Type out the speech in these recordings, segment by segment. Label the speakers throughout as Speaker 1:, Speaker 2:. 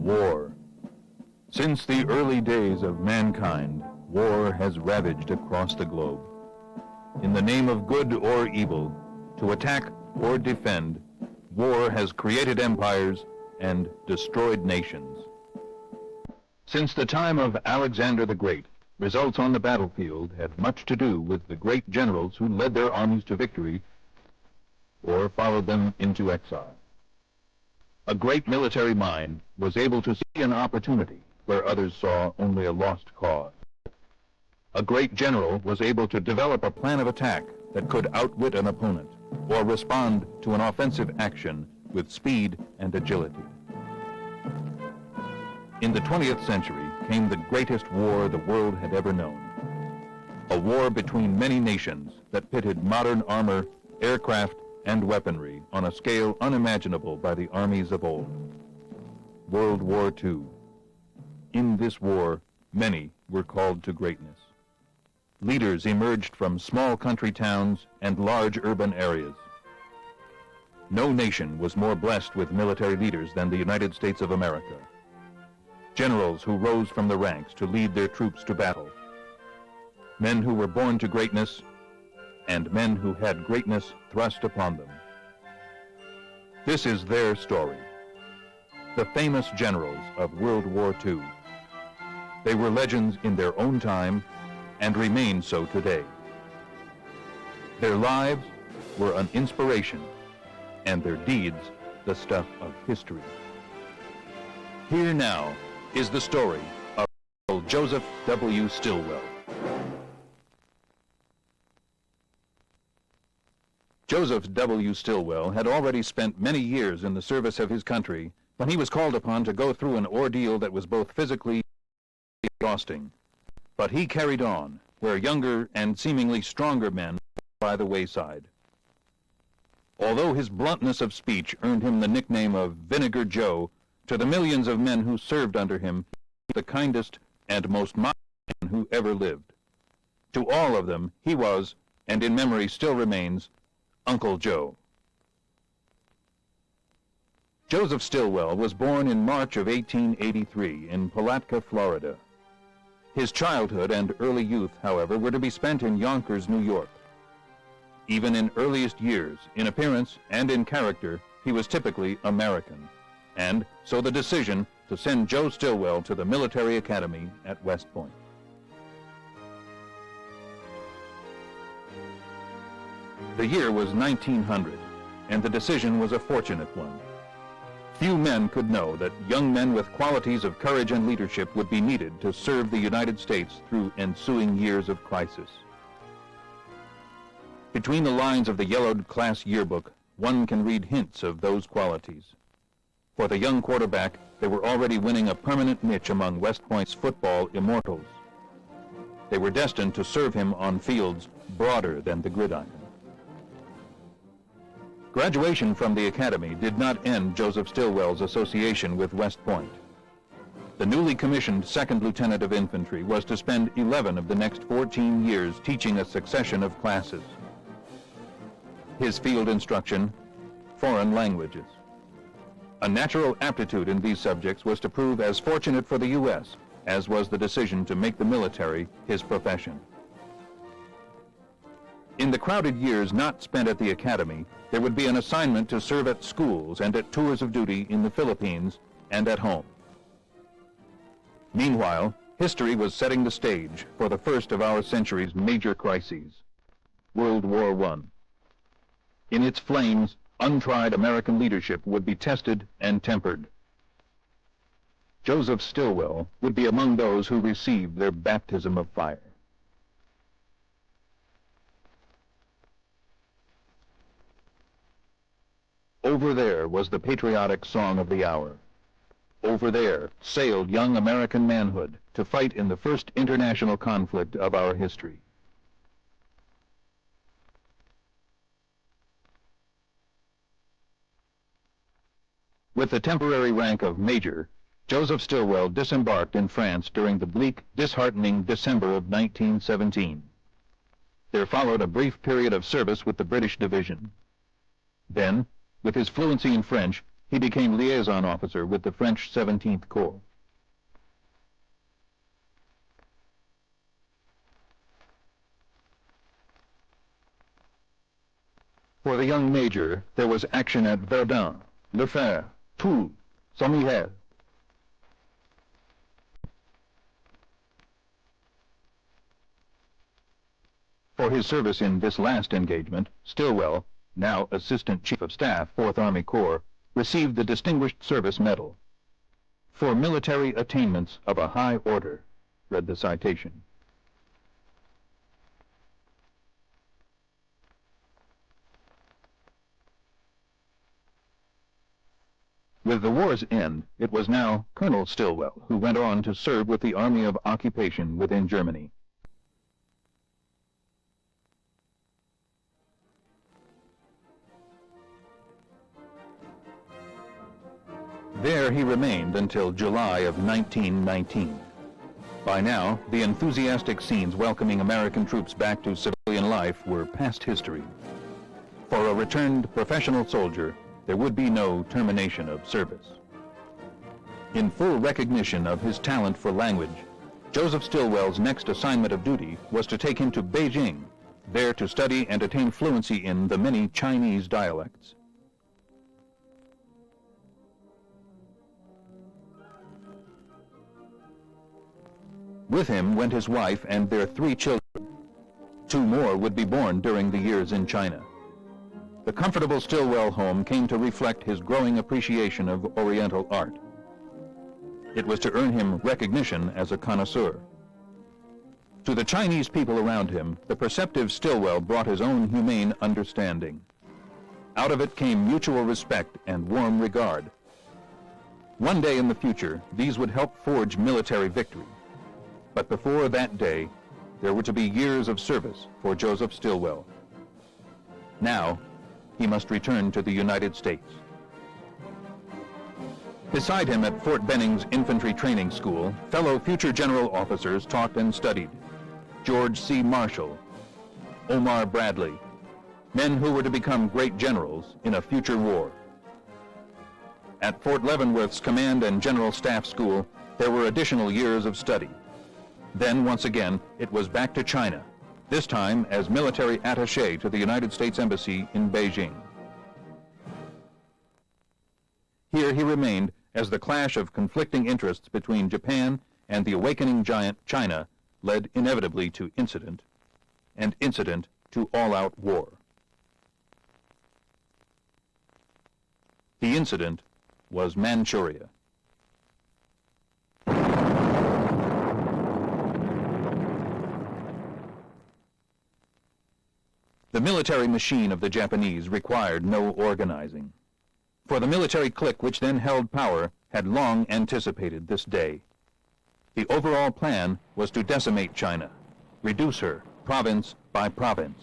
Speaker 1: War. Since the early days of mankind, war has ravaged across the globe. In the name of good or evil, to attack or defend, war has created empires and destroyed nations. Since the time of Alexander the Great, results on the battlefield had much to do with the great generals who led their armies to victory or followed them into exile. A great military mind was able to see an opportunity where others saw only a lost cause. A great general was able to develop a plan of attack that could outwit an opponent or respond to an offensive action with speed and agility. In the 20th century came the greatest war the world had ever known. A war between many nations that pitted modern armor, aircraft, and weaponry on a scale unimaginable by the armies of old. World War II. In this war, many were called to greatness. Leaders emerged from small country towns and large urban areas. No nation was more blessed with military leaders than the United States of America. Generals who rose from the ranks to lead their troops to battle. Men who were born to greatness, and men who had greatness thrust upon them. This is their story. The famous generals of World War II. They were legends in their own time and remain so today. Their lives were an inspiration, and their deeds the stuff of history. Here now is the story of Joseph W. Stilwell. Joseph W. Stilwell had already spent many years in the service of his country when he was called upon to go through an ordeal that was both physically exhausting. But he carried on, where younger and seemingly stronger men were by the wayside. Although his bluntness of speech earned him the nickname of Vinegar Joe, to the millions of men who served under him, he was the kindest and most modest man who ever lived. To all of them, he was, and in memory still remains, Uncle Joe. Joseph Stilwell was born in March of 1883 in Palatka, Florida. His childhood and early youth, however, were to be spent in Yonkers, New York. Even in earliest years, in appearance and in character, he was typically American, and so the decision to send Joe Stilwell to the military academy at West Point. The year was 1900, and the decision was a fortunate one. Few men could know that young men with qualities of courage and leadership would be needed to serve the United States through ensuing years of crisis. Between the lines of the yellowed class yearbook, one can read hints of those qualities. For the young quarterback, they were already winning a permanent niche among West Point's football immortals. They were destined to serve him on fields broader than the gridiron. Graduation from the academy did not end Joseph Stilwell's association with West Point. The newly commissioned second lieutenant of infantry was to spend 11 of the next 14 years teaching a succession of classes. His field instruction, foreign languages. A natural aptitude in these subjects was to prove as fortunate for the U.S. as was the decision to make the military his profession. In the crowded years not spent at the academy, there would be an assignment to serve at schools and at tours of duty in the Philippines and at home. Meanwhile, history was setting the stage for the first of our century's major crises, World War I. In its flames, untried American leadership would be tested and tempered. Joseph Stilwell would be among those who received their baptism of fire. Over there was the patriotic song of the hour. Over there sailed young American manhood to fight in the first international conflict of our history. With the temporary rank of Major, Joseph Stilwell disembarked in France during the bleak, disheartening December of 1917. There followed a brief period of service with the British Division. Then, with his fluency in French, he became liaison officer with the French 17th Corps. For the young major, there was action at Verdun, Le Fère, Toul, Saint-Mihiel. For his service in this last engagement, Stilwell, now Assistant Chief of Staff, 4th Army Corps, received the Distinguished Service Medal. "For military attainments of a high order," read the citation. With the war's end, it was now Colonel Stilwell who went on to serve with the Army of Occupation within Germany. There he remained until July of 1919. By now, the enthusiastic scenes welcoming American troops back to civilian life were past history. For a returned professional soldier, there would be no termination of service. In full recognition of his talent for language, Joseph Stilwell's next assignment of duty was to take him to Beijing, there to study and attain fluency in the many Chinese dialects. With him went his wife and their 3 children. 2 more would be born during the years in China. The comfortable Stilwell home came to reflect his growing appreciation of Oriental art. It was to earn him recognition as a connoisseur. To the Chinese people around him, the perceptive Stilwell brought his own humane understanding. Out of it came mutual respect and warm regard. One day in the future, these would help forge military victory. But before that day, there were to be years of service for Joseph Stilwell. Now, he must return to the United States. Beside him at Fort Benning's Infantry Training School, fellow future general officers taught and studied. George C. Marshall, Omar Bradley, men who were to become great generals in a future war. At Fort Leavenworth's Command and General Staff School, there were additional years of study. Then, once again, it was back to China, this time as military attaché to the United States Embassy in Beijing. Here he remained as the clash of conflicting interests between Japan and the awakening giant China led inevitably to incident, and incident to all-out war. The incident was Manchuria. The military machine of the Japanese required no organizing. For the military clique which then held power had long anticipated this day. The overall plan was to decimate China, reduce her province by province.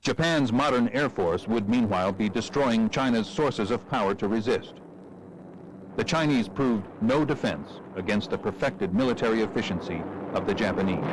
Speaker 1: Japan's modern air force would meanwhile be destroying China's sources of power to resist. The Chinese proved no defense against the perfected military efficiency of the Japanese.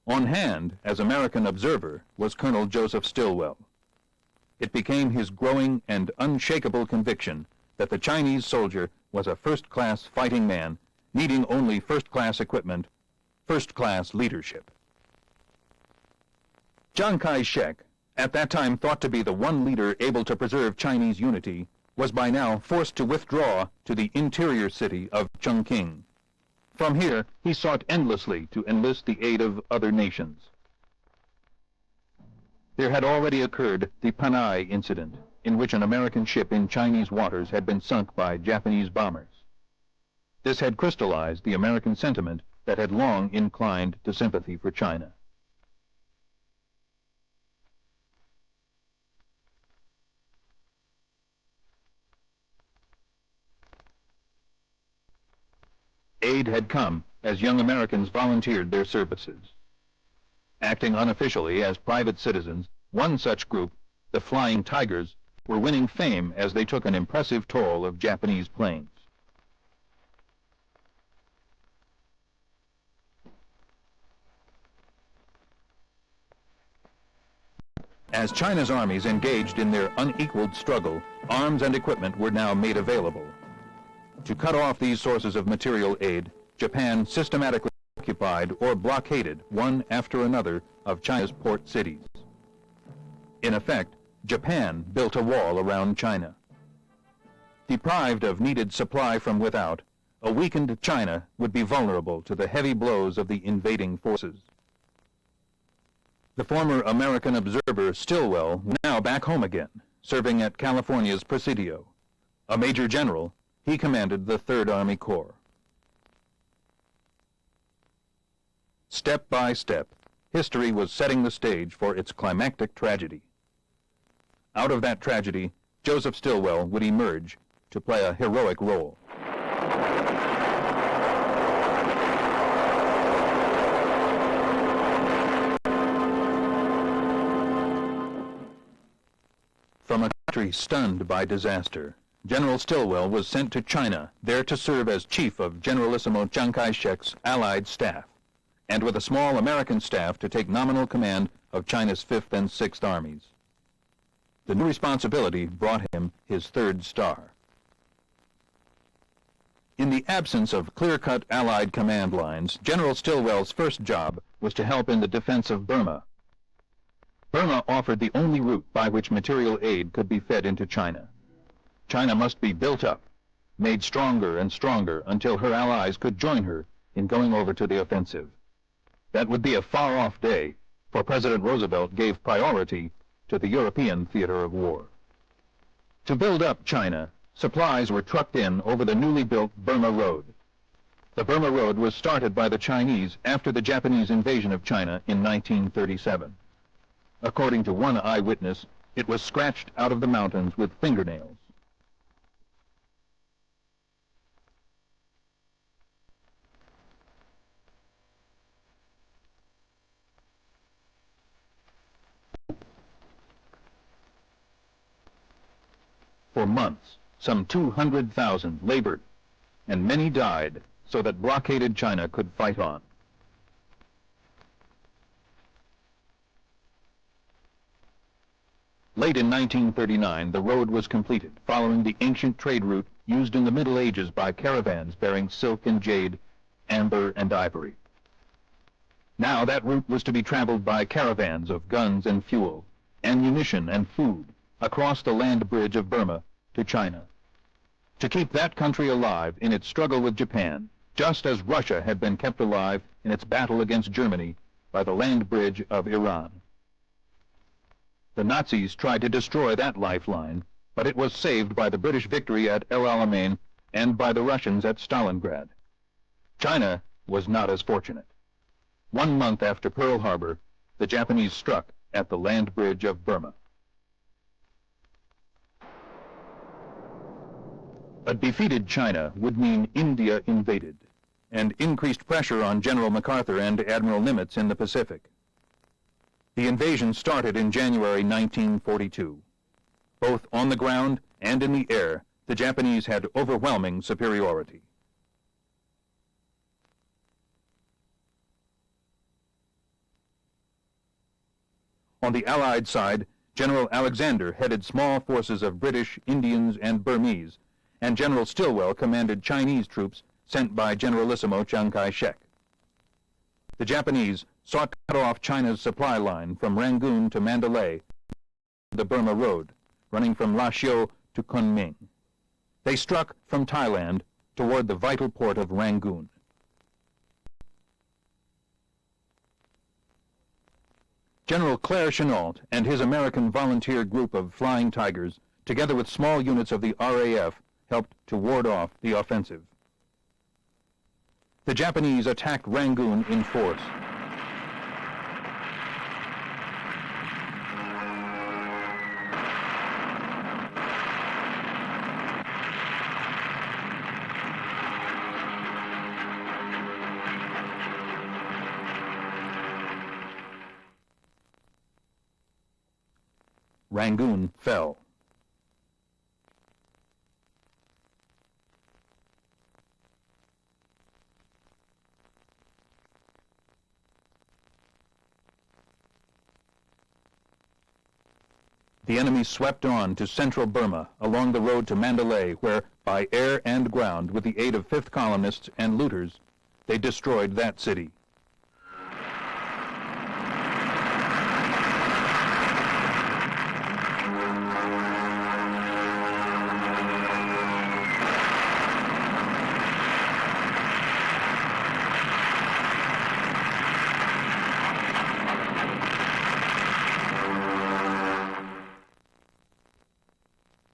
Speaker 1: On hand, as American observer, was Colonel Joseph Stilwell. It became his growing and unshakable conviction that the Chinese soldier was a first-class fighting man, needing only first-class equipment, first-class leadership. Chiang Kai-shek, at that time thought to be the one leader able to preserve Chinese unity, was by now forced to withdraw to the interior city of Chongqing. From here, he sought endlessly to enlist the aid of other nations. There had already occurred the Panay incident, in which an American ship in Chinese waters had been sunk by Japanese bombers. This had crystallized the American sentiment that had long inclined to sympathy for China. Aid had come as young Americans volunteered their services. Acting unofficially as private citizens, one such group, the Flying Tigers, were winning fame as they took an impressive toll of Japanese planes. As China's armies engaged in their unequaled struggle, arms and equipment were now made available. To cut off these sources of material aid, Japan systematically occupied or blockaded one after another of China's port cities. In effect, Japan built a wall around China. Deprived of needed supply from without, a weakened China would be vulnerable to the heavy blows of the invading forces. The former American observer Stilwell, now back home again, serving at California's Presidio. A major general, he commanded the 3rd Army Corps. Step by step, history was setting the stage for its climactic tragedy. Out of that tragedy, Joseph Stilwell would emerge to play a heroic role. From a country stunned by disaster, General Stilwell was sent to China, there to serve as chief of Generalissimo Chiang Kai-shek's Allied staff, and with a small American staff to take nominal command of China's 5th and 6th armies. The new responsibility brought him his 3rd star. In the absence of clear-cut Allied command lines, General Stilwell's first job was to help in the defense of Burma. Burma offered the only route by which material aid could be fed into China. China must be built up, made stronger and stronger until her allies could join her in going over to the offensive. That would be a far-off day, for President Roosevelt gave priority to the European theater of war. To build up China, supplies were trucked in over the newly built Burma Road. The Burma Road was started by the Chinese after the Japanese invasion of China in 1937. According to one eyewitness, it was scratched out of the mountains with fingernails. For months, some 200,000 labored, and many died so that blockaded China could fight on. Late in 1939, the road was completed, following the ancient trade route used in the Middle Ages by caravans bearing silk and jade, amber and ivory. Now that route was to be traveled by caravans of guns and fuel, ammunition and food, across the land bridge of Burma to China. To keep that country alive in its struggle with Japan, just as Russia had been kept alive in its battle against Germany by the land bridge of Iran. The Nazis tried to destroy that lifeline, but it was saved by the British victory at El Alamein and by the Russians at Stalingrad. China was not as fortunate. 1 month after Pearl Harbor, the Japanese struck at the land bridge of Burma. A defeated China would mean India invaded, and increased pressure on General MacArthur and Admiral Nimitz in the Pacific. The invasion started in January 1942. Both on the ground and in the air, the Japanese had overwhelming superiority. On the Allied side, General Alexander headed small forces of British, Indians, and Burmese, and General Stilwell commanded Chinese troops sent by Generalissimo Chiang Kai-shek. The Japanese sought to cut off China's supply line from Rangoon to Mandalay, the Burma Road, running from Lashio to Kunming. They struck from Thailand toward the vital port of Rangoon. General Claire Chennault and his American volunteer group of Flying Tigers, together with small units of the RAF, helped to ward off the offensive. The Japanese attacked Rangoon in force. Rangoon fell. The enemy swept on to central Burma along the road to Mandalay, where, by air and ground, with the aid of 5th columnists and looters, they destroyed that city.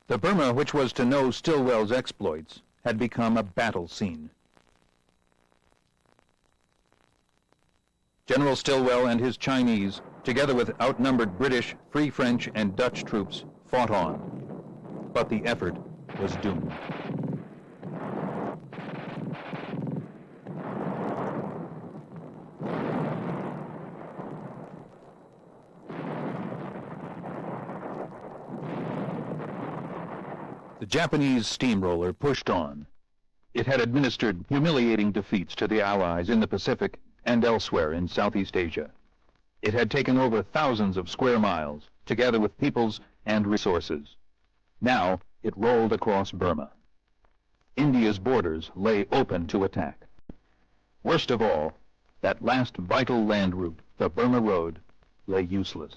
Speaker 1: The Burma which was to know Stilwell's exploits had become a battle scene. General Stilwell and his Chinese, together with outnumbered British, Free French, and Dutch troops, fought on. But the effort was doomed. The Japanese steamroller pushed on. It had administered humiliating defeats to the Allies in the Pacific and elsewhere in Southeast Asia. It had taken over thousands of square miles, together with peoples and resources. Now it rolled across Burma. India's borders lay open to attack. Worst of all, that last vital land route, the Burma Road, lay useless.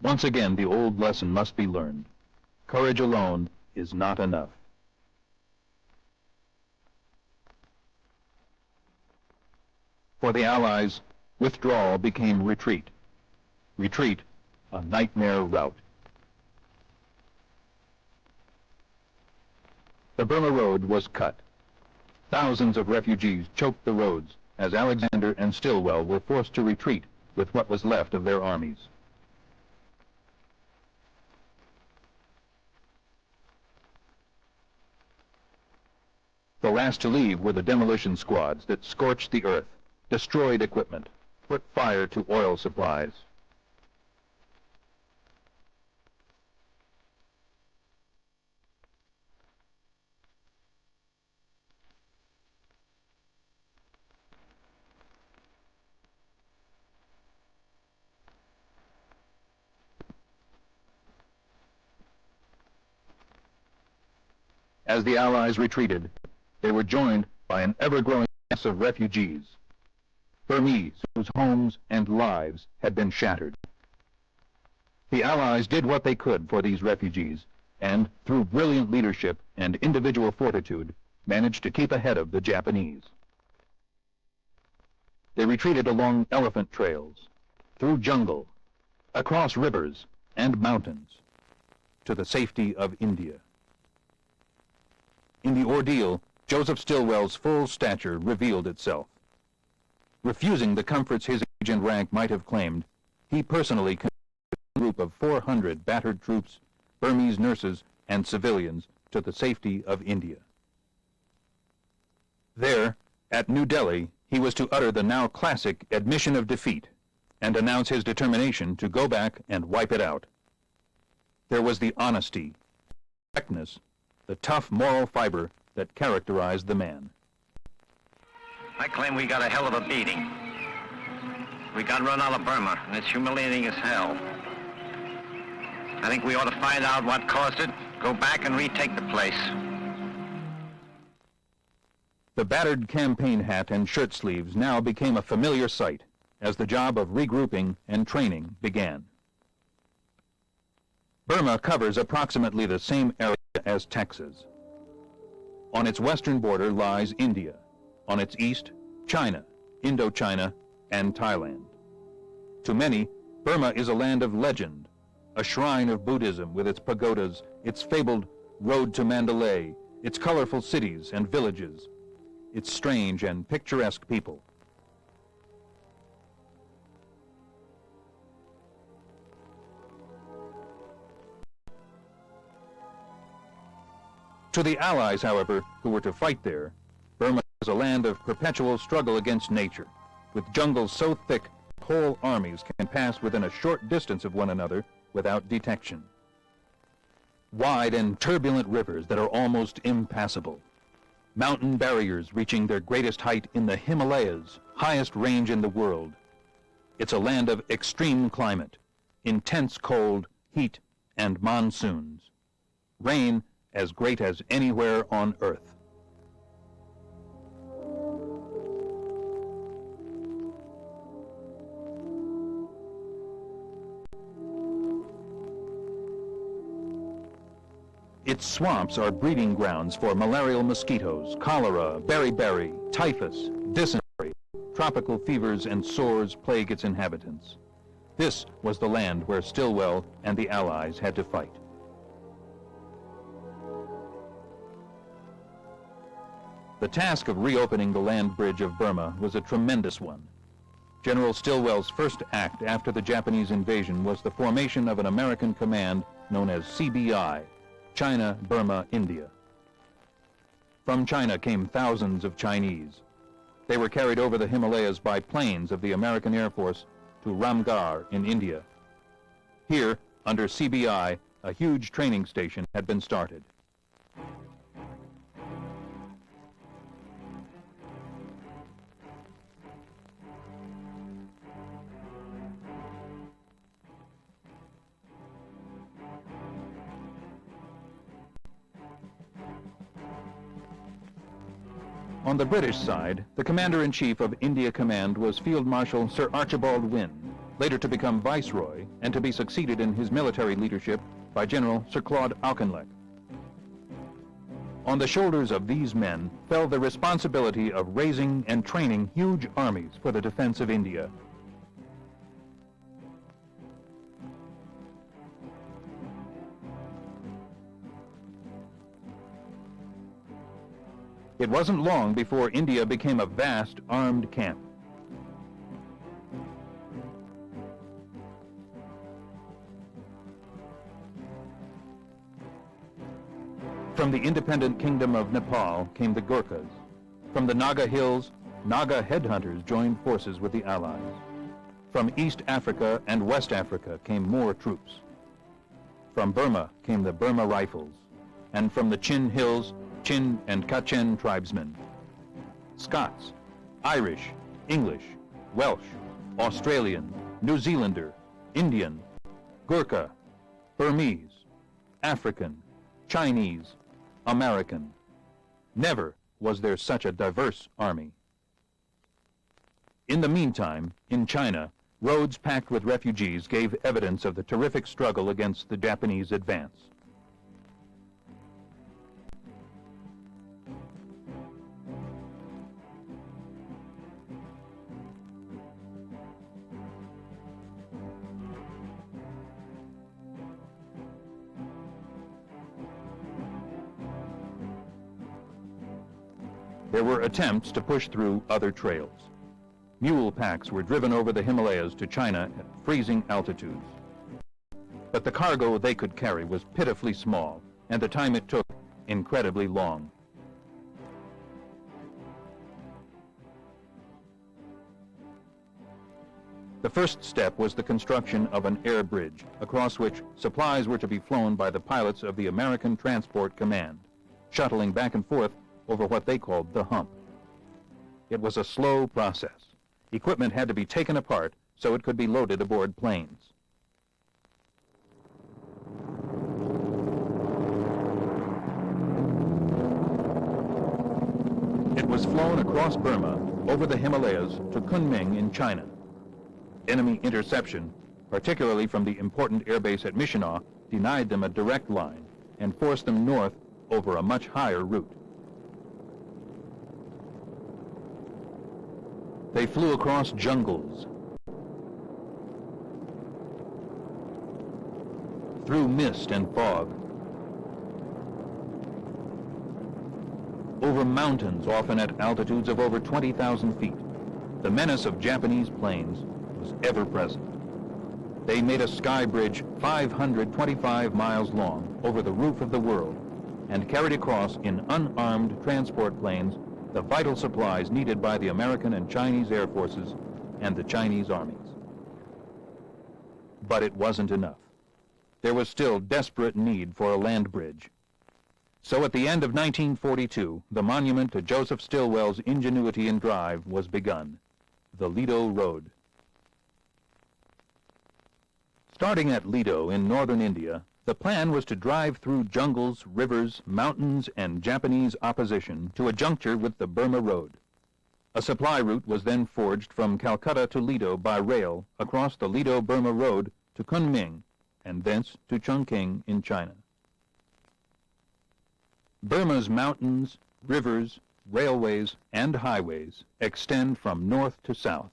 Speaker 1: Once again, the old lesson must be learned. Courage alone is not enough. For the Allies, withdrawal became retreat. Retreat, a nightmare route. The Burma Road was cut. Thousands of refugees choked the roads as Alexander and Stilwell were forced to retreat with what was left of their armies. The last to leave were the demolition squads that scorched the earth, destroyed equipment, put fire to oil supplies. As the Allies retreated, they were joined by an ever-growing mass of refugees, Burmese whose homes and lives had been shattered. The Allies did what they could for these refugees, and through brilliant leadership and individual fortitude, managed to keep ahead of the Japanese. They retreated along elephant trails, through jungle, across rivers and mountains, to the safety of India. In the ordeal, Joseph Stilwell's full stature revealed itself. Refusing the comforts his age and rank might have claimed, he personally conducted a group of 400 battered troops, Burmese nurses, and civilians to the safety of India. There, at New Delhi, he was to utter the now classic admission of defeat and announce his determination to go back and wipe it out. There was the honesty, directness, the tough moral fiber that characterized the man.
Speaker 2: I claim we got a hell of a beating. We got run out of Burma, and it's humiliating as hell. I think we ought to find out what caused it, go back and retake the place.
Speaker 1: The battered campaign hat and shirt sleeves now became a familiar sight as the job of regrouping and training began. Burma covers approximately the same area as Texas. On its western border lies India. On its east, China, Indochina, and Thailand. To many, Burma is a land of legend, a shrine of Buddhism with its pagodas, its fabled road to Mandalay, its colorful cities and villages, its strange and picturesque people. To the Allies, however, who were to fight there, Burma was a land of perpetual struggle against nature, with jungles so thick whole armies can pass within a short distance of one another without detection. Wide and turbulent rivers that are almost impassable. Mountain barriers reaching their greatest height in the Himalayas, highest range in the world. It's a land of extreme climate, intense cold, heat, and monsoons. Rain as great as anywhere on Earth. Its swamps are breeding grounds for malarial mosquitoes, cholera, beriberi, typhus, dysentery. Tropical fevers and sores plague its inhabitants. This was the land where Stilwell and the Allies had to fight. The task of reopening the land bridge of Burma was a tremendous one. General Stilwell's first act after the Japanese invasion was the formation of an American command known as CBI, China, Burma, India. From China came thousands of Chinese. They were carried over the Himalayas by planes of the American Air Force to Ramgarh in India. Here, under CBI, a huge training station had been started. On the British side, the Commander-in-Chief of India Command was Field Marshal Sir Archibald Wynne, later to become Viceroy and to be succeeded in his military leadership by General Sir Claude Auchinleck. On the shoulders of these men fell the responsibility of raising and training huge armies for the defense of India. It wasn't long before India became a vast armed camp. From the independent kingdom of Nepal came the Gurkhas. From the Naga hills, Naga headhunters joined forces with the Allies. From East Africa and West Africa came more troops. From Burma came the Burma Rifles, and from the Chin Hills, Chin and Kachin tribesmen. Scots, Irish, English, Welsh, Australian, New Zealander, Indian, Gurkha, Burmese, African, Chinese, American. Never was there such a diverse army. In the meantime, in China, roads packed with refugees gave evidence of the terrific struggle against the Japanese advance. There were attempts to push through other trails. Mule packs were driven over the Himalayas to China at freezing altitudes. But the cargo they could carry was pitifully small, and the time it took incredibly long. The first step was the construction of an air bridge, across which supplies were to be flown by the pilots of the American Transport Command, shuttling back and forth over what they called the hump. It was a slow process. Equipment had to be taken apart so it could be loaded aboard planes. It was flown across Burma, over the Himalayas, to Kunming in China. Enemy interception, particularly from the important airbase at Mishinau, denied them a direct line and forced them north over a much higher route. They flew across jungles, through mist and fog, over mountains often at altitudes of over 20,000 feet. The menace of Japanese planes was ever present. They made a sky bridge 525 miles long over the roof of the world and carried across in unarmed transport planes the vital supplies needed by the American and Chinese air forces and the Chinese armies. But it wasn't enough. There was still desperate need for a land bridge. So at the end of 1942, the monument to Joseph Stilwell's ingenuity and drive was begun, the Lido Road. Starting at Lido in northern India, the plan was to drive through jungles, rivers, mountains, and Japanese opposition to a juncture with the Burma Road. A supply route was then forged from Calcutta to Lido by rail across the Lido-Burma Road to Kunming, and thence to Chongqing in China. Burma's mountains, rivers, railways, and highways extend from north to south.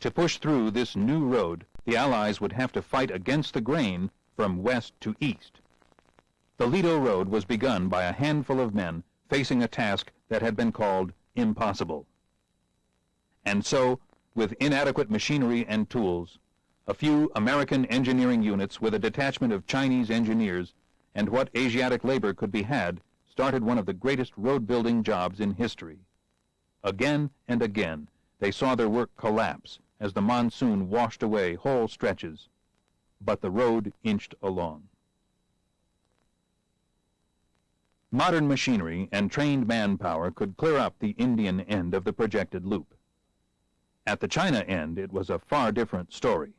Speaker 1: To push through this new road, the Allies would have to fight against the grain from west to east. The Lido Road was begun by a handful of men facing a task that had been called impossible. And so, with inadequate machinery and tools, a few American engineering units with a detachment of Chinese engineers and what Asiatic labor could be had started one of the greatest road-building jobs in history. Again and again, they saw their work collapse as the monsoon washed away whole stretches, but the road inched along. Modern machinery and trained manpower could clear up the Indian end of the projected loop. At the China end, it was a far different story.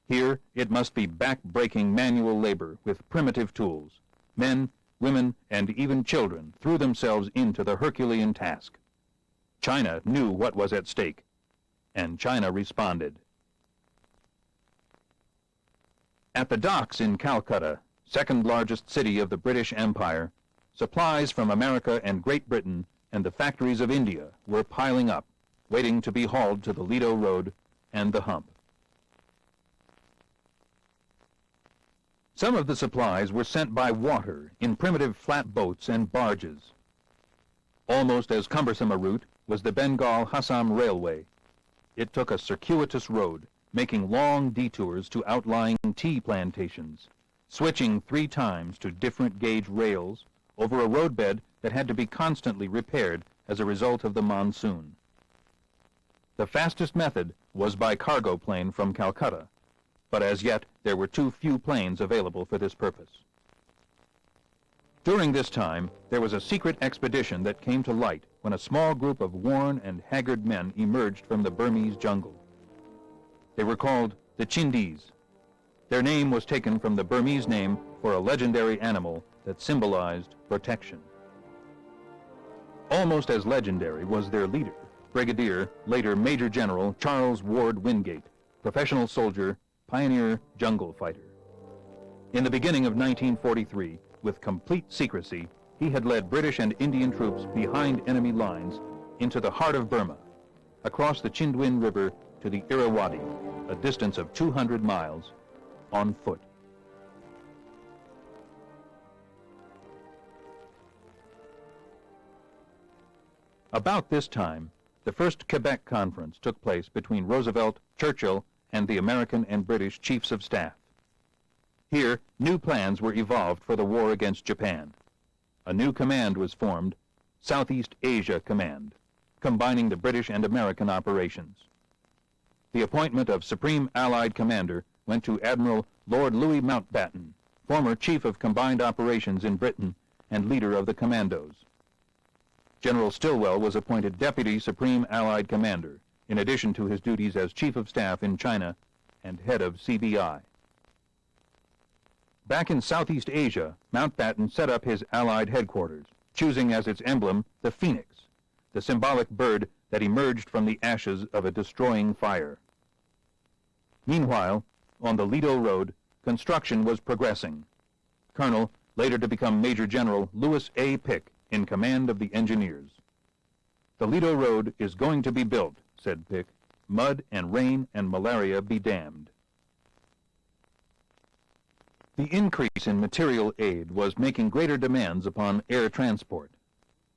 Speaker 1: Here, it must be back-breaking manual labor with primitive tools. Men, women, and even children threw themselves into the Herculean task. China knew what was at stake, and China responded. At the docks in Calcutta, second largest city of the British Empire, supplies from America and Great Britain and the factories of India were piling up, waiting to be hauled to the Lido Road and the hump. Some of the supplies were sent by water in primitive flat boats and barges. Almost as cumbersome a route was the Bengal-Assam Railway. It took a circuitous road, making long detours to outlying tea plantations, switching 3 times to different gauge rails over a roadbed that had to be constantly repaired as a result of the monsoon. The fastest method was by cargo plane from Calcutta, but as yet there were too few planes available for this purpose. During this time, there was a secret expedition that came to light when a small group of worn and haggard men emerged from the Burmese jungle. They were called the Chindis. Their name was taken from the Burmese name for a legendary animal that symbolized protection. Almost as legendary was their leader, Brigadier, later Major General Charles Ward Wingate, professional soldier, pioneer jungle fighter. In the beginning of 1943, with complete secrecy, he had led British and Indian troops behind enemy lines into the heart of Burma, across the Chindwin River to the Irrawaddy, a distance of 200 miles, on foot. About this time, the first Quebec Conference took place between Roosevelt, Churchill, and the American and British Chiefs of Staff. Here, new plans were evolved for the war against Japan. A new command was formed, Southeast Asia Command, combining the British and American operations. The appointment of Supreme Allied Commander went to Admiral Lord Louis Mountbatten, former Chief of Combined Operations in Britain and leader of the Commandos. General Stilwell was appointed Deputy Supreme Allied Commander, in addition to his duties as Chief of Staff in China and head of CBI. Back in Southeast Asia, Mountbatten set up his Allied headquarters, choosing as its emblem the phoenix, the symbolic bird that emerged from the ashes of a destroying fire. Meanwhile, on the Lido Road, construction was progressing. Colonel, later to become Major General Lewis A. Pick, in command of the engineers. "The Lido Road is going to be built," said Pick. "Mud and rain and malaria be damned." The increase in material aid was making greater demands upon air transport.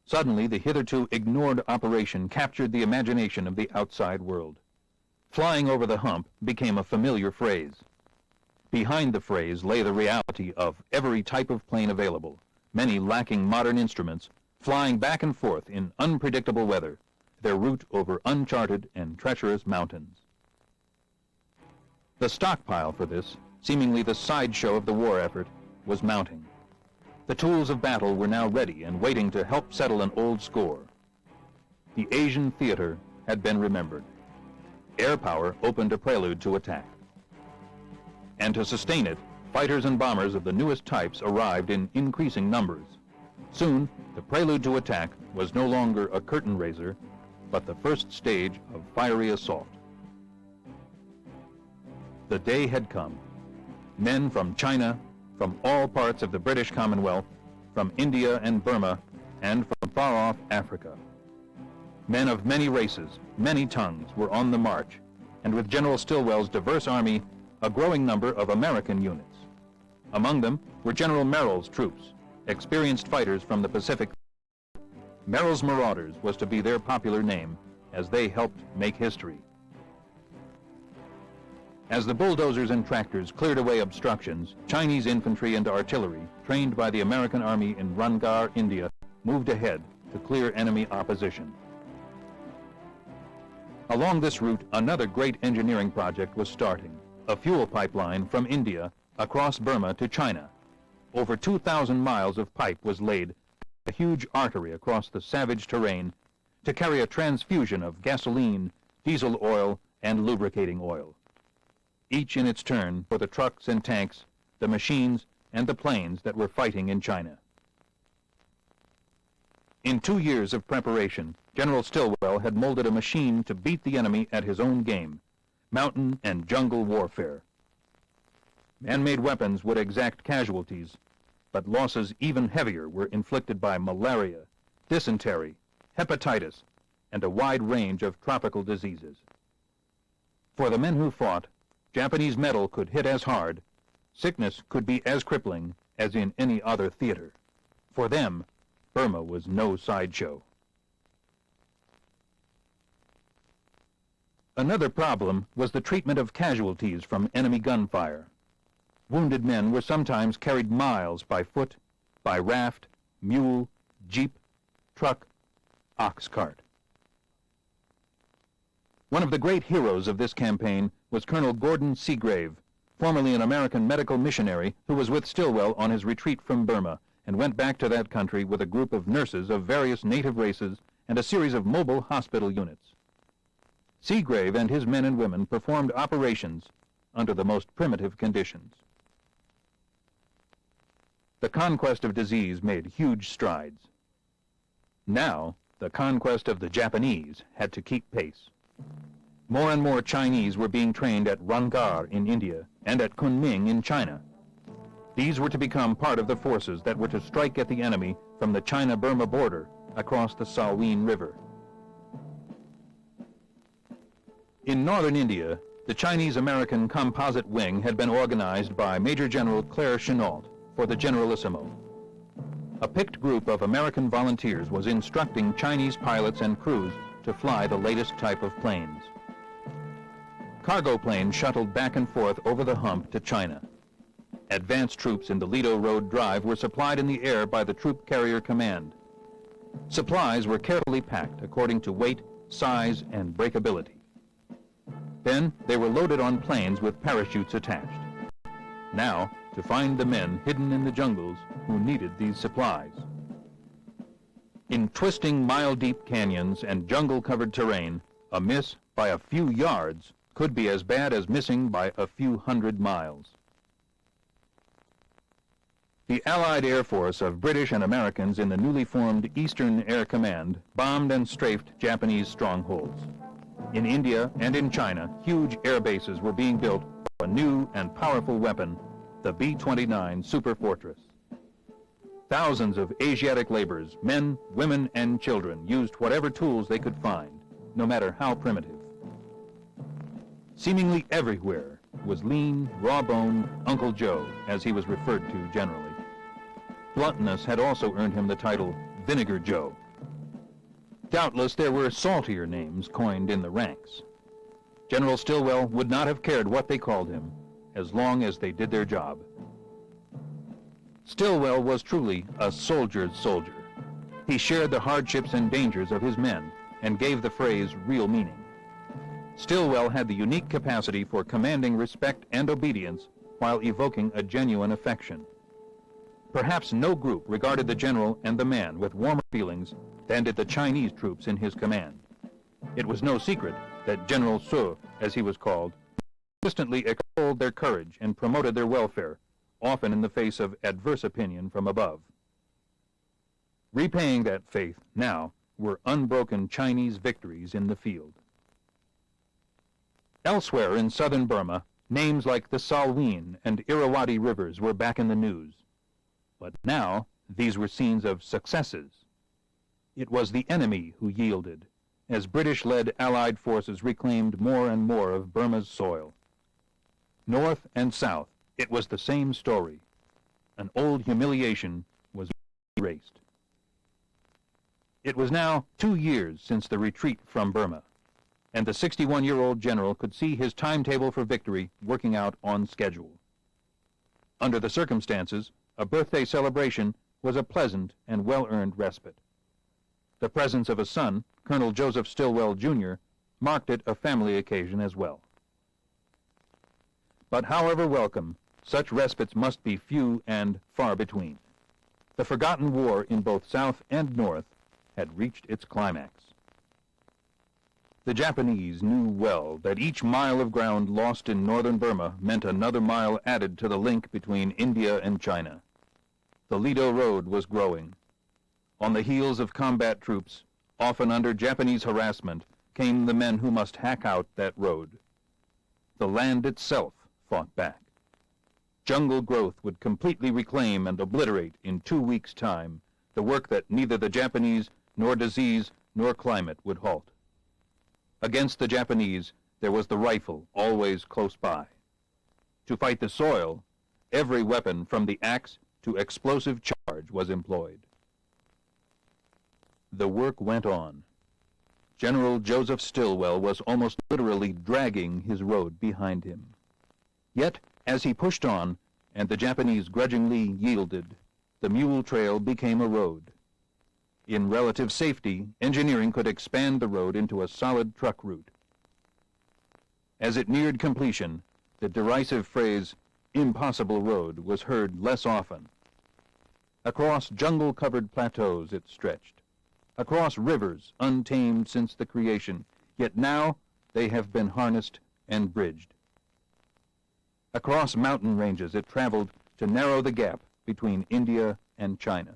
Speaker 1: Suddenly, the hitherto ignored operation captured the imagination of the outside world. Flying over the hump became a familiar phrase. Behind the phrase lay the reality of every type of plane available, many lacking modern instruments, flying back and forth in unpredictable weather, their route over uncharted and treacherous mountains. The stockpile for this, seemingly the sideshow of the war effort, was mounting. The tools of battle were now ready and waiting to help settle an old score. The Asian theater had been remembered. Air power opened a prelude to attack. And to sustain it, fighters and bombers of the newest types arrived in increasing numbers. Soon, the prelude to attack was no longer a curtain raiser, but the first stage of fiery assault. The day had come. Men from China, from all parts of the British Commonwealth, from India and Burma, and from far-off Africa. Men of many races, many tongues were on the march, and with General Stilwell's diverse army, a growing number of American units. Among them were General Merrill's troops, experienced fighters from the Pacific. Merrill's Marauders was to be their popular name, as they helped make history. As the bulldozers and tractors cleared away obstructions, Chinese infantry and artillery, trained by the American Army in Angaur, India, moved ahead to clear enemy opposition. Along this route, another great engineering project was starting, a fuel pipeline from India across Burma to China. Over 2,000 miles of pipe was laid, a huge artery across the savage terrain, to carry a transfusion of gasoline, diesel oil, and lubricating oil, each in its turn for the trucks and tanks, the machines, and the planes that were fighting in China. In 2 years of preparation, General Stilwell had molded a machine to beat the enemy at his own game, mountain and jungle warfare. Man-made weapons would exact casualties, but losses even heavier were inflicted by malaria, dysentery, hepatitis, and a wide range of tropical diseases. For the men who fought, Japanese metal could hit as hard, sickness could be as crippling as in any other theater. For them, Burma was no sideshow. Another problem was the treatment of casualties from enemy gunfire. Wounded men were sometimes carried miles by foot, by raft, mule, jeep, truck, ox cart. One of the great heroes of this campaign was Colonel Gordon Seagrave, formerly an American medical missionary who was with Stilwell on his retreat from Burma and went back to that country with a group of nurses of various native races and a series of mobile hospital units. Seagrave and his men and women performed operations under the most primitive conditions. The conquest of disease made huge strides. Now, the conquest of the Japanese had to keep pace. More and more Chinese were being trained at Angaur in India and at Kunming in China. These were to become part of the forces that were to strike at the enemy from the China-Burma border across the Salween River. In northern India, the Chinese-American composite wing had been organized by Major General Claire Chennault for the Generalissimo. A picked group of American volunteers was instructing Chinese pilots and crews to fly the latest type of planes. Cargo planes shuttled back and forth over the hump to China. Advanced troops in the Lido Road Drive were supplied in the air by the Troop Carrier Command. Supplies were carefully packed according to weight, size, and breakability. Then they were loaded on planes with parachutes attached. Now, to find the men hidden in the jungles who needed these supplies. In twisting mile-deep canyons and jungle-covered terrain, a miss by a few yards could be as bad as missing by a few hundred miles. The Allied Air Force of British and Americans in the newly formed Eastern Air Command bombed and strafed Japanese strongholds. In India and in China, huge air bases were being built for a new and powerful weapon, the B-29 Super Fortress. Thousands of Asiatic laborers, men, women, and children, used whatever tools they could find, no matter how primitive. Seemingly everywhere was lean, raw-boned Uncle Joe, as he was referred to generally. Bluntness had also earned him the title Vinegar Joe. Doubtless there were saltier names coined in the ranks. General Stilwell would not have cared what they called him, as long as they did their job. Stilwell was truly a soldier's soldier. He shared the hardships and dangers of his men and gave the phrase real meaning. Stilwell had the unique capacity for commanding respect and obedience while evoking a genuine affection. Perhaps no group regarded the general and the man with warmer feelings than did the Chinese troops in his command. It was no secret that General Su, as he was called, consistently extolled their courage and promoted their welfare, often in the face of adverse opinion from above. Repaying that faith now were unbroken Chinese victories in the field. Elsewhere in southern Burma, names like the Salween and Irrawaddy rivers were back in the news. But now, these were scenes of successes. It was the enemy who yielded, as British-led Allied forces reclaimed more and more of Burma's soil. North and south, it was the same story. An old humiliation was erased. It was now 2 years since the retreat from Burma, and the 61-year-old general could see his timetable for victory working out on schedule. Under the circumstances, a birthday celebration was a pleasant and well-earned respite. The presence of a son, Colonel Joseph Stilwell, Jr., marked it a family occasion as well. But however welcome, such respites must be few and far between. The forgotten war in both South and North had reached its climax. The Japanese knew well that each mile of ground lost in northern Burma meant another mile added to the link between India and China. The Lido Road was growing. On the heels of combat troops, often under Japanese harassment, came the men who must hack out that road. The land itself fought back. Jungle growth would completely reclaim and obliterate in 2 weeks' time the work that neither the Japanese nor disease nor climate would halt. Against the Japanese, there was the rifle always close by. To fight the soil, every weapon from the axe to explosive charge was employed. The work went on. General Joseph Stilwell was almost literally dragging his road behind him. Yet, as he pushed on, and the Japanese grudgingly yielded, the mule trail became a road. In relative safety, engineering could expand the road into a solid truck route. As it neared completion, the derisive phrase, "impossible road," was heard less often. Across jungle-covered plateaus it stretched, across rivers untamed since the creation, yet now they have been harnessed and bridged. Across mountain ranges it traveled to narrow the gap between India and China.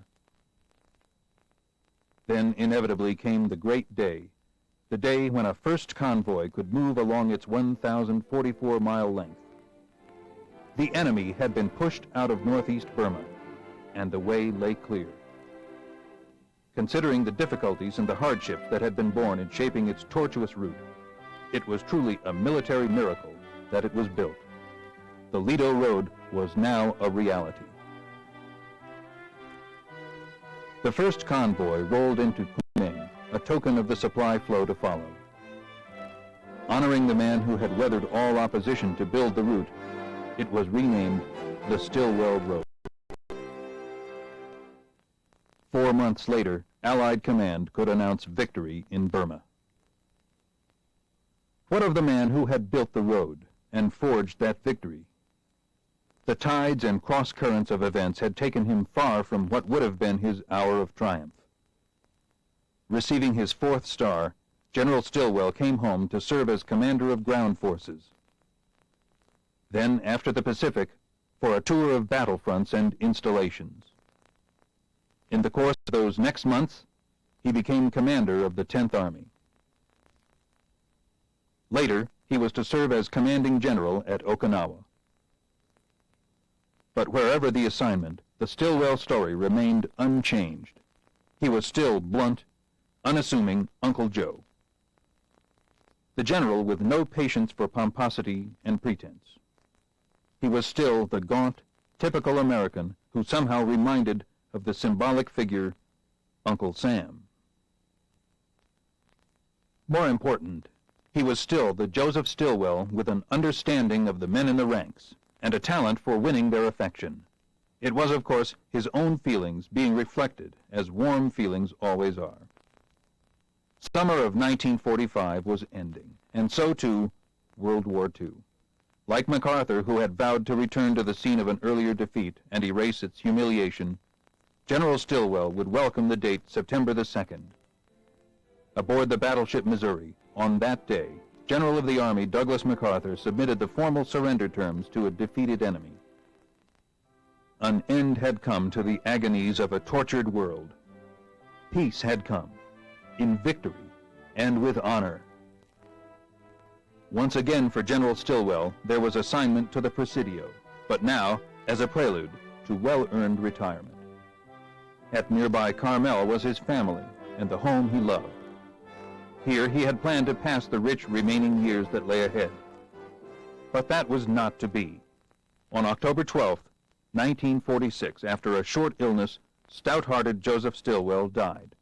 Speaker 1: Then inevitably came the great day, the day when a first convoy could move along its 1,044-mile length. The enemy had been pushed out of northeast Burma, and the way lay clear. Considering the difficulties and the hardships that had been borne in shaping its tortuous route, it was truly a military miracle that it was built. The Lido Road was now a reality. The first convoy rolled into Kunming, a token of the supply flow to follow. Honoring the man who had weathered all opposition to build the route, it was renamed the Stilwell Road. 4 months later, Allied command could announce victory in Burma. What of the man who had built the road and forged that victory? The tides and cross-currents of events had taken him far from what would have been his hour of triumph. Receiving his 4th star, General Stilwell came home to serve as commander of ground forces. Then, after the Pacific, for a tour of battlefronts and installations. In the course of those next months, he became commander of the 10th Army. Later, he was to serve as commanding general at Okinawa. But wherever the assignment, the Stilwell story remained unchanged. He was still blunt, unassuming Uncle Joe. The general with no patience for pomposity and pretense. He was still the gaunt, typical American who somehow reminded of the symbolic figure, Uncle Sam. More important, he was still the Joseph Stilwell with an understanding of the men in the ranks and a talent for winning their affection. It was, of course, his own feelings being reflected, as warm feelings always are. Summer of 1945 was ending, and so too World War II. Like MacArthur, who had vowed to return to the scene of an earlier defeat and erase its humiliation, General Stilwell would welcome the date September the 2nd. Aboard the battleship Missouri, on that day, General of the Army Douglas MacArthur submitted the formal surrender terms to a defeated enemy. An end had come to the agonies of a tortured world. Peace had come, in victory and with honor. Once again for General Stilwell, there was assignment to the Presidio, but now as a prelude to well-earned retirement. At nearby Carmel was his family and the home he loved. Here he had planned to pass the rich remaining years that lay ahead. But that was not to be. On October 12th, 1946, after a short illness, stout-hearted Joseph Stilwell died.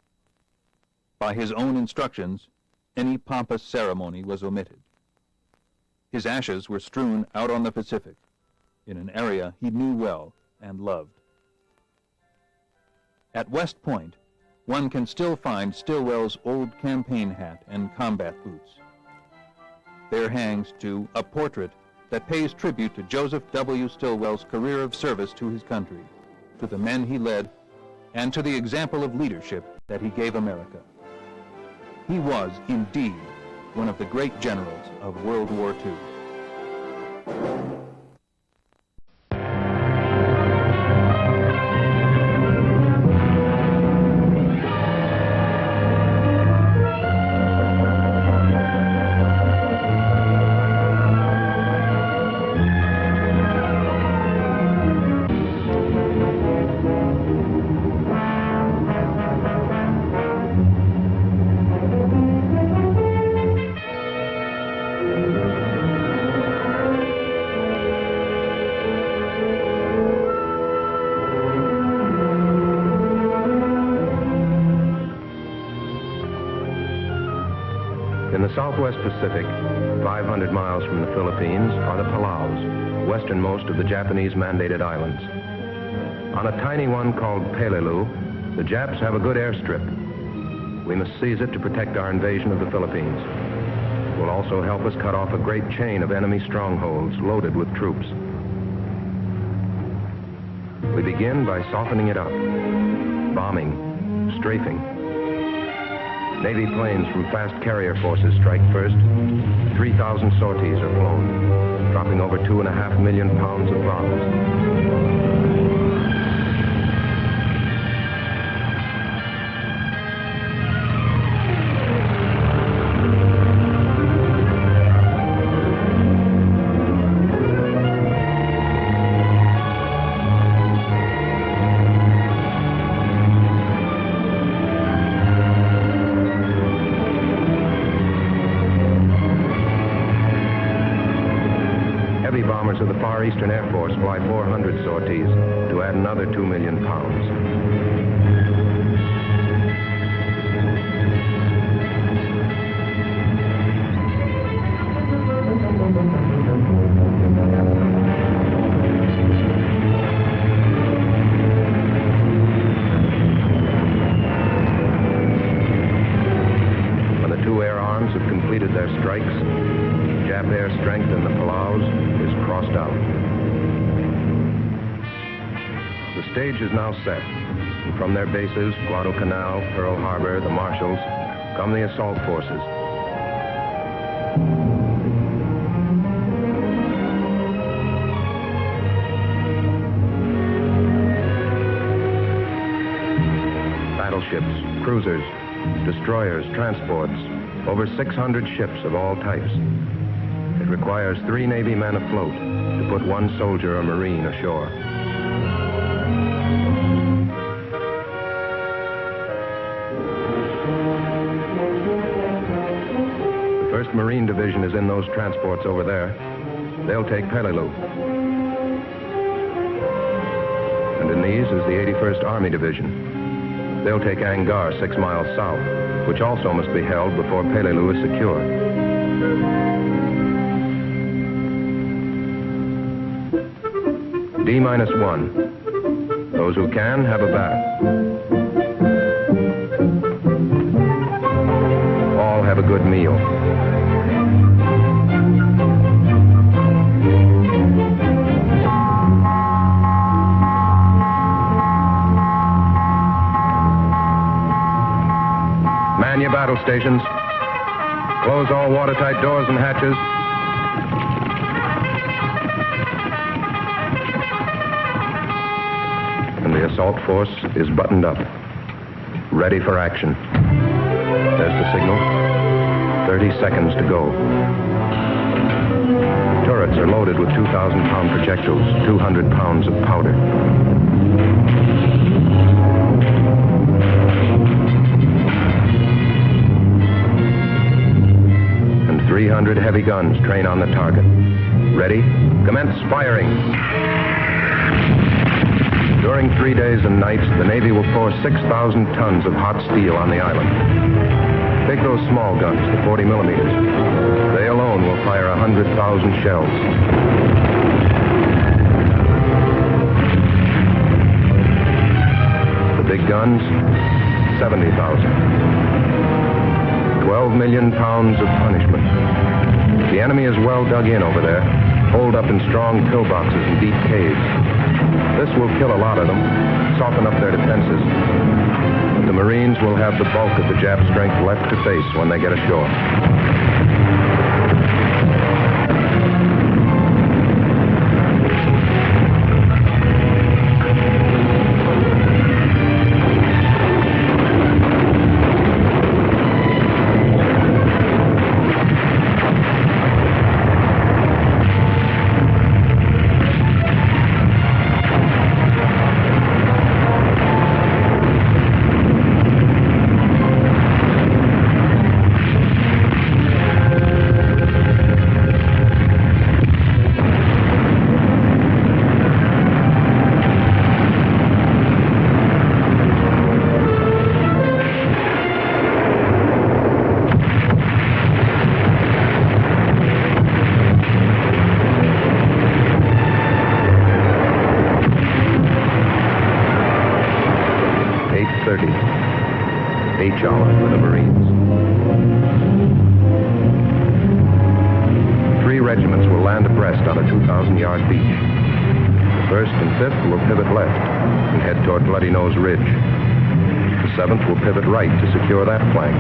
Speaker 1: By his own instructions, any pompous ceremony was omitted. His ashes were strewn out on the Pacific, in an area he knew well and loved. At West Point, one can still find Stilwell's old campaign hat and combat boots. There hangs, too, a portrait that pays tribute to Joseph W. Stilwell's career of service to his country, to the men he led, and to the example of leadership that he gave America. He was, indeed, one of the great generals of World War II.
Speaker 3: In the Southwest Pacific, 500 miles from the Philippines, are the Palaus, westernmost of the Japanese-mandated islands. On a tiny one called Peleliu, the Japs have a good airstrip. We must seize it to protect our invasion of the Philippines. It will also help us cut off a great chain of enemy strongholds loaded with troops. We begin by softening it up, bombing, strafing. Navy planes from fast carrier forces strike first. 3,000 sorties are flown, dropping over 2.5 million pounds of bombs. Heavy bombers of the Far Eastern Air Force fly 400 sorties to add another 2 million pounds. When the two air arms have completed their strikes, Jap air strength in the Palaus is crossed out. The stage is now set, and from their bases, Guadalcanal, Pearl Harbor, the Marshalls, come the assault forces. Battleships, cruisers, destroyers, transports, over 600 ships of all types. It requires 3 Navy men afloat to put 1 soldier or Marine ashore. The 1st Marine Division is in those transports over there. They'll take Peleliu. And in these is the 81st Army Division. They'll take Angaur 6 miles south, which also must be held before Peleliu is secure. D-1. Those who can have a bath. All have a good meal. Man your battle stations. Close all watertight doors and hatches. And the assault force is buttoned up, ready for action. There's the signal. 30 seconds to go. Turrets are loaded with 2,000-pound projectiles, 200 pounds of powder. And 300 heavy guns train on the target. Ready? Commence firing. During 3 days and nights, the Navy will pour 6,000 tons of hot steel on the island. Take those small guns, the 40 millimeters. They alone will fire 100,000 shells. The big guns, 70,000. 12 million pounds of punishment. The enemy is well dug in over there, holed up in strong pillboxes and deep caves. This will kill a lot of them, soften up their defenses. But the Marines will have the bulk of the Jap strength left to face when they get ashore. H-hour for the Marines. 3 regiments will land abreast on a 2,000-yard beach. The 1st and 5th will pivot left and head toward Bloody Nose Ridge. The 7th will pivot right to secure that flank.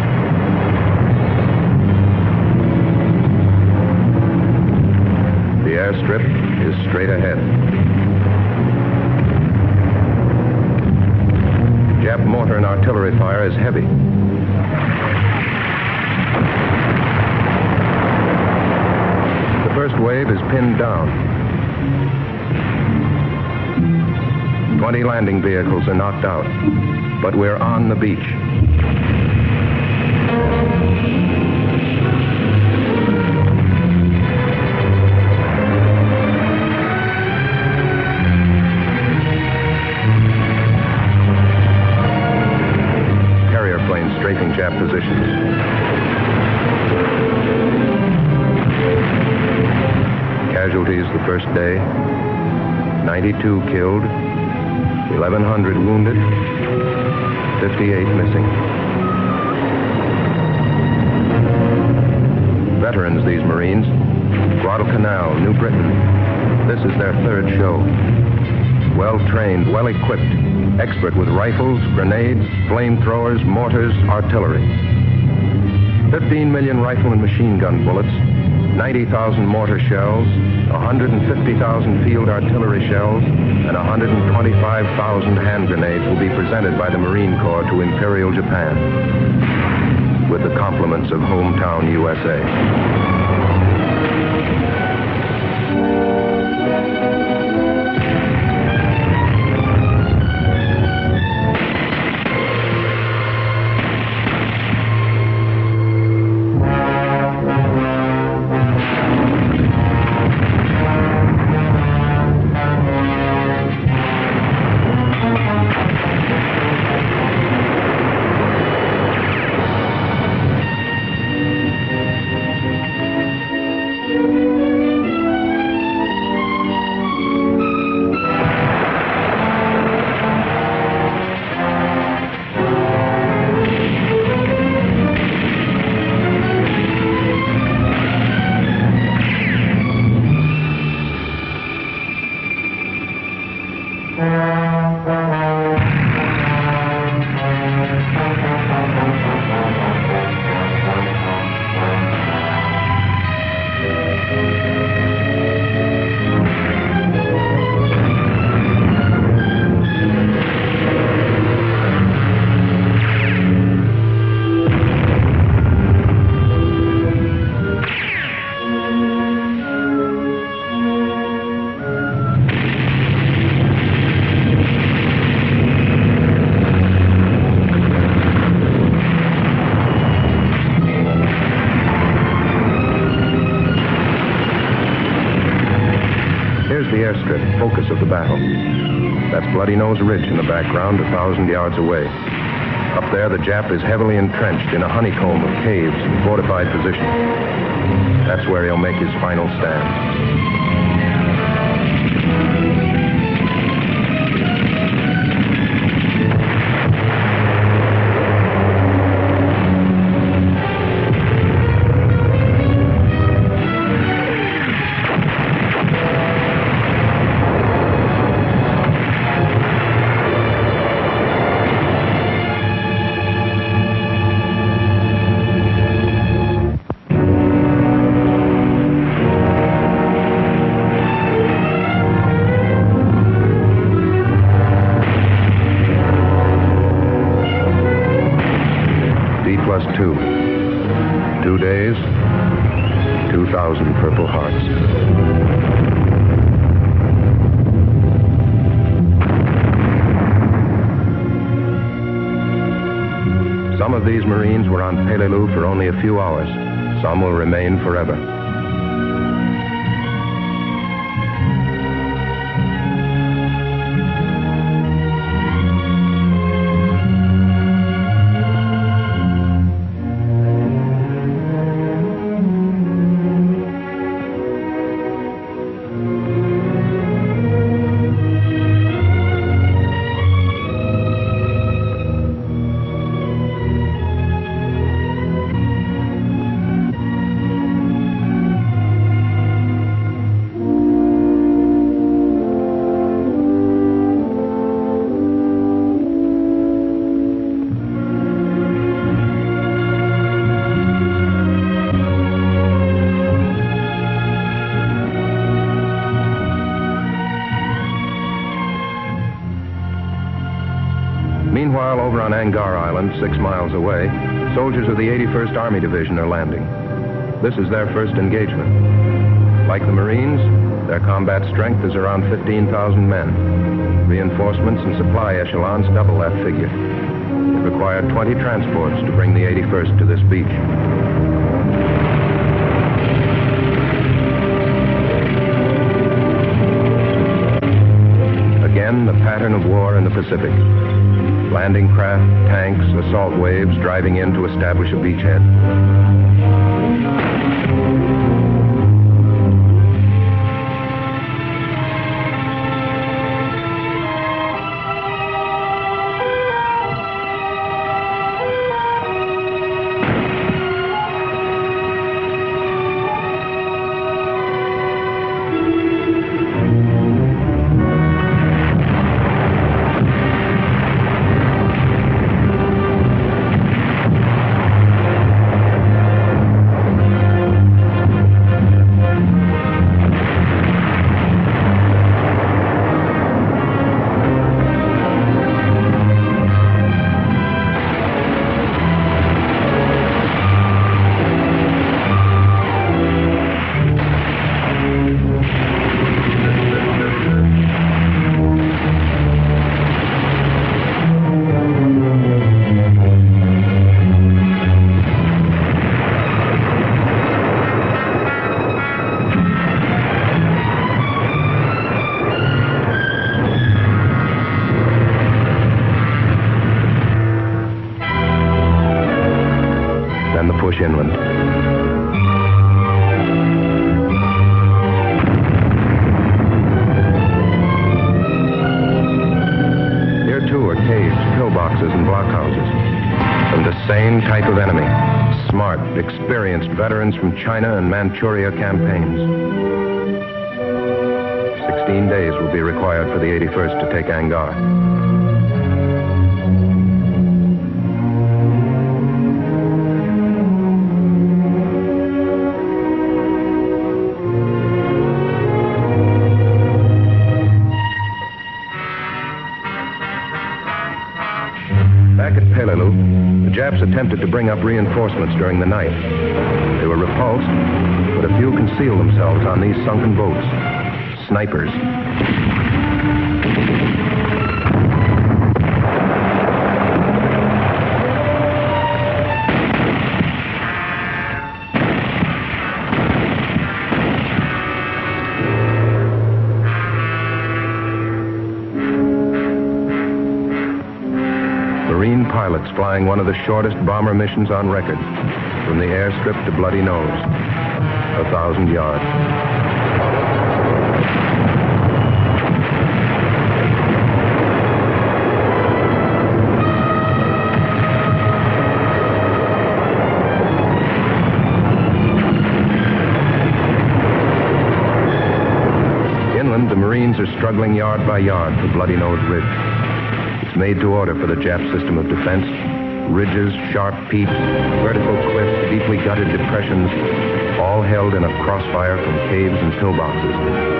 Speaker 3: The airstrip is straight ahead. Jap mortar and artillery fire is heavy. The first wave is pinned down. 20 landing vehicles are knocked out, but we're on the beach. Strafing Jap positions. Casualties the first day, 92 killed, 1,100 wounded, 58 missing. Veterans, these Marines. Guadalcanal, New Britain. This is their 3rd show. Well-trained, well-equipped, expert with rifles, grenades, flamethrowers, mortars, artillery. 15 million rifle and machine gun bullets, 90,000 mortar shells, 150,000 field artillery shells, and 125,000 hand grenades will be presented by the Marine Corps to Imperial Japan, with the compliments of hometown USA. the airstrip, focus of the battle. That's Bloody Nose Ridge in the background, 1,000 yards away. Up there, the Jap is heavily entrenched in a honeycomb of caves and fortified positions. That's where he'll make his final stand. +2. 2 days, 2,000 Purple Hearts. Some of these Marines were on Peleliu for only a few hours. Some will remain forever. Meanwhile, over on Angaur Island, 6 miles away, soldiers of the 81st Army Division are landing. This is their first engagement. Like the Marines, their combat strength is around 15,000 men. Reinforcements and supply echelons double that figure. It required 20 transports to bring the 81st to this beach. Again, the pattern of war in the Pacific. Landing craft, tanks, assault waves driving in to establish a beachhead. Inland. Here too are caves, pillboxes, and blockhouses. From the same type of enemy. Smart, experienced veterans from China and Manchuria campaigns. 16 days will be required for the 81st to take Angaur. Back at Peleliu, the Japs attempted to bring up reinforcements during the night. They were repulsed, but a few concealed themselves on these sunken boats. Snipers. pilots flying one of the shortest bomber missions on record, from the airstrip to Bloody Nose, 1,000 yards. The Marines are struggling yard by yard for Bloody Nose Ridge. It's made to order for the Jap system of defense. Ridges, sharp peaks, vertical cliffs, deeply gutted depressions, all held in a crossfire from caves and pillboxes.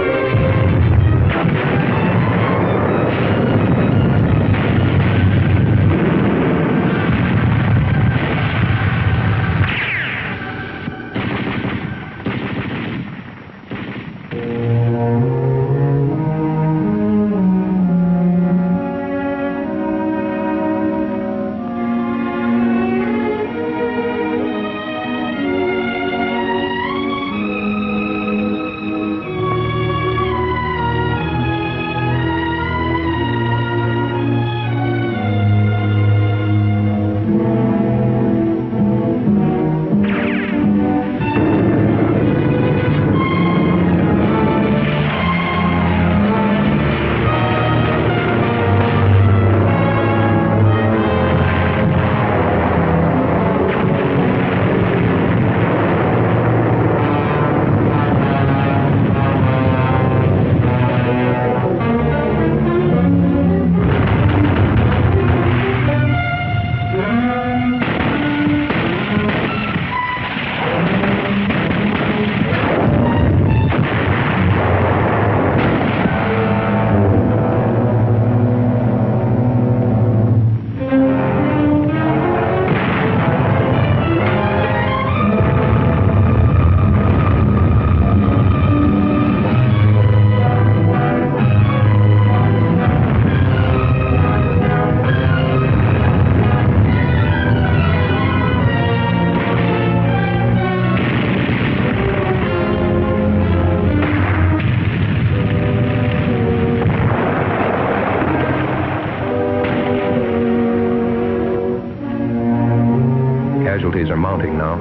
Speaker 3: Casualties are mounting now,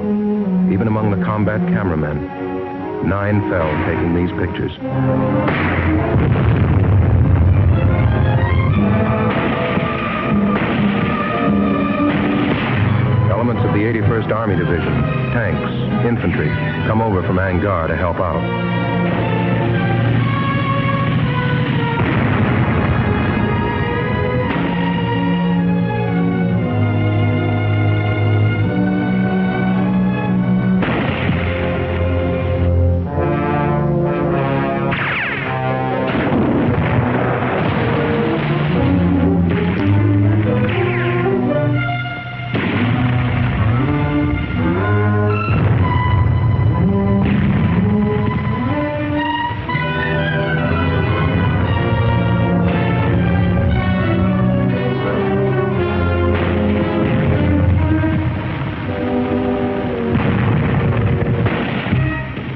Speaker 3: even among the combat cameramen. 9 fell taking these pictures. Elements of the 81st Army Division, tanks, infantry, come over from Angaur to help out.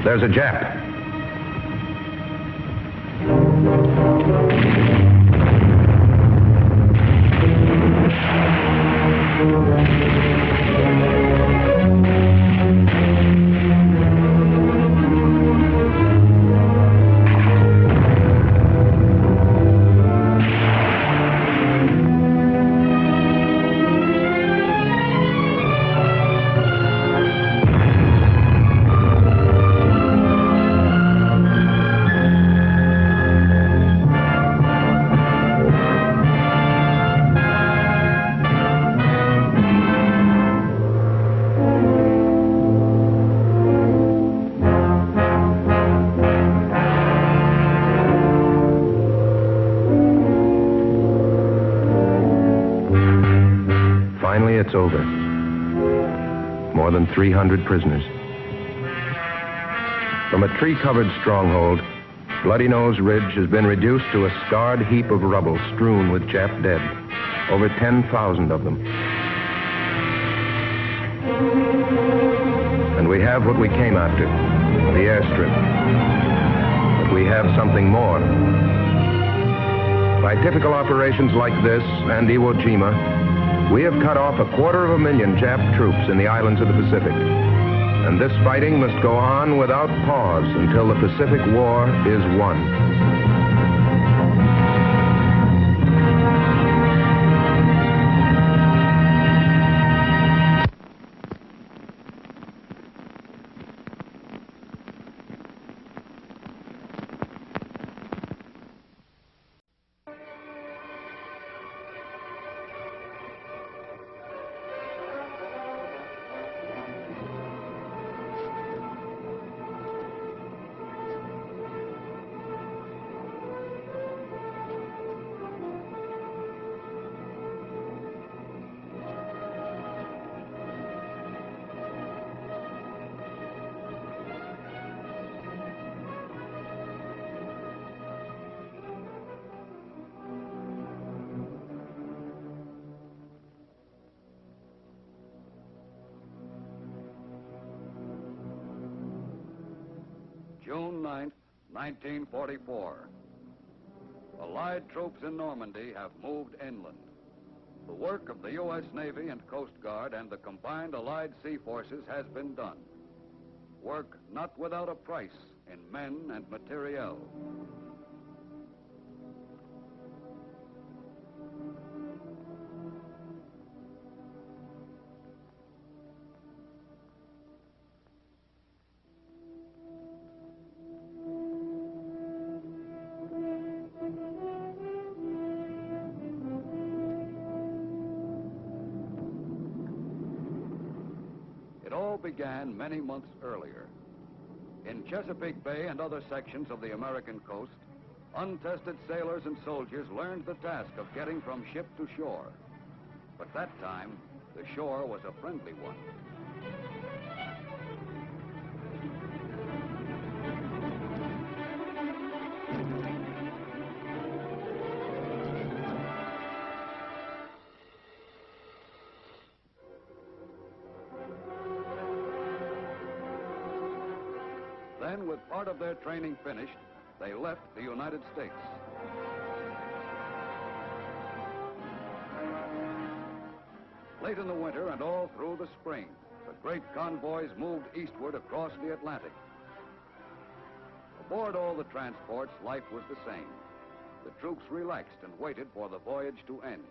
Speaker 3: There's a Jap. Finally, it's over. More than 300 prisoners. From a tree-covered stronghold, Bloody Nose Ridge has been reduced to a scarred heap of rubble strewn with Jap dead. Over 10,000 of them. And we have what we came after, the airstrip. But we have something more. By typical operations like this and Iwo Jima, We have cut off 250,000 Jap troops in the islands of the Pacific. And this fighting must go on without pause until the Pacific War is won.
Speaker 4: June 9th, 1944. Allied troops in Normandy have moved inland. The work of the U.S. Navy and Coast Guard and the combined Allied sea forces has been done. Work not without a price in men and materiel. Began many months earlier. In Chesapeake Bay and other sections of the American coast, untested sailors and soldiers learned the task of getting from ship to shore. But that time, the shore was a friendly one. Then, with part of their training finished, they left the United States. Late in the winter and all through the spring, the great convoys moved eastward across the Atlantic. Aboard all the transports, life was the same. The troops relaxed and waited for the voyage to end.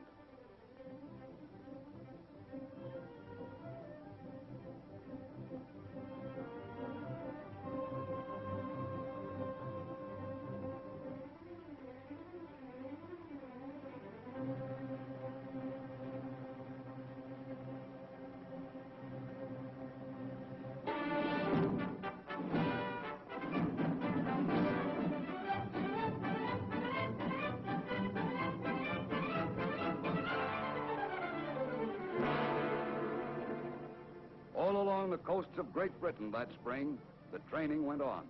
Speaker 4: All along the coasts of Great Britain that spring, the training went on.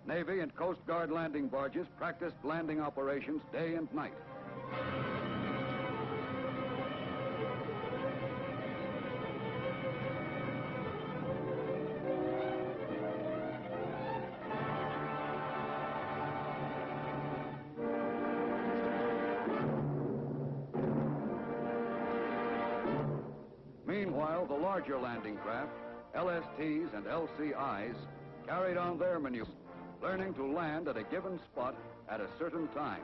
Speaker 4: Navy and Coast Guard landing barges practiced landing operations day and night. Meanwhile, the larger landing craft, LSTs and LCIs, carried on their maneuvers, learning to land at a given spot at a certain time.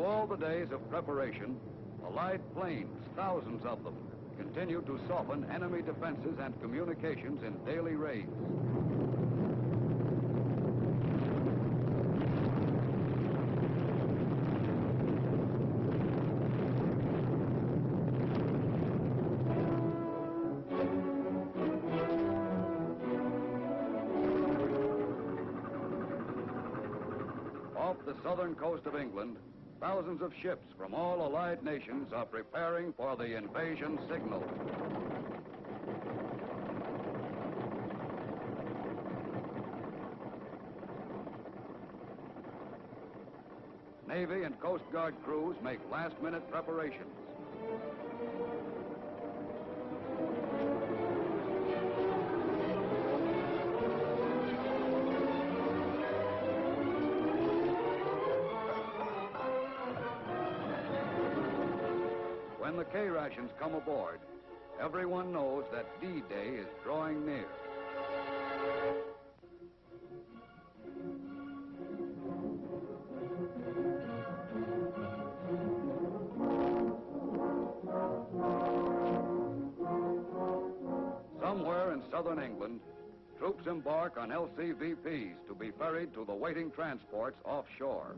Speaker 4: All the days of preparation, Allied planes, thousands of them, continued to soften enemy defenses and communications in daily raids. Off the southern coast of England, thousands of ships from all Allied nations are preparing for the invasion signal. Navy and Coast Guard crews make last-minute preparations. When the K-rations come aboard, everyone knows that D-Day is drawing near. Somewhere in southern England, troops embark on LCVPs to be ferried to the waiting transports offshore.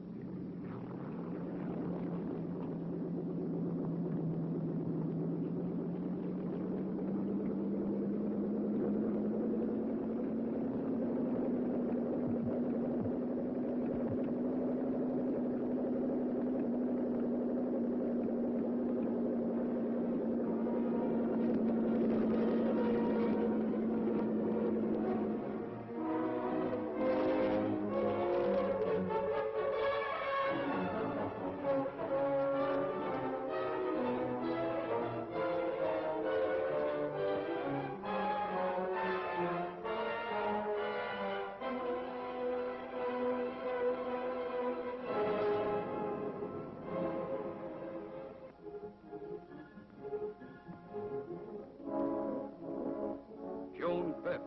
Speaker 4: June 5th.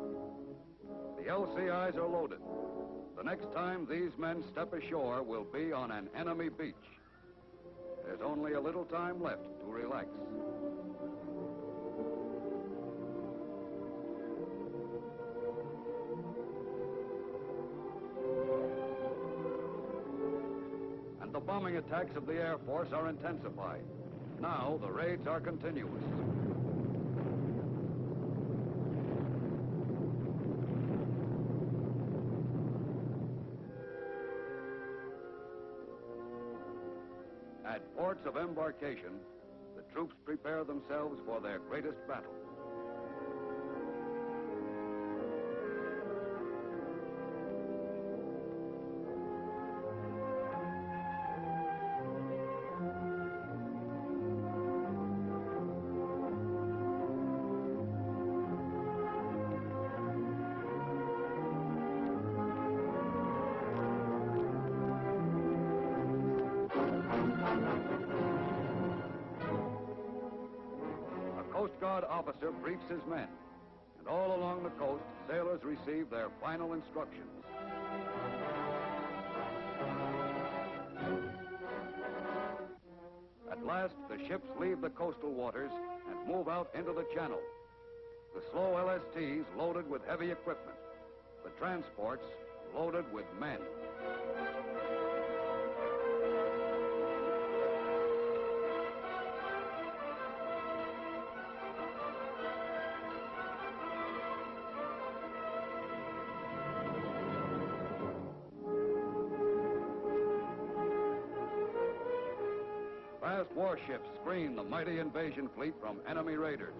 Speaker 4: The LCIs are loaded. The next time these men step ashore will be on an enemy beach. There's only a little time left to relax. And the bombing attacks of the Air Force are intensified. Now the raids are continuous. At ports of embarkation, the troops prepare themselves for their greatest battle. Coast Guard officer briefs his men, and all along the coast, sailors receive their final instructions. At last, the ships leave the coastal waters and move out into the channel. The slow LSTs loaded with heavy equipment, the transports loaded with men. Fast warships screen the mighty invasion fleet from enemy raiders.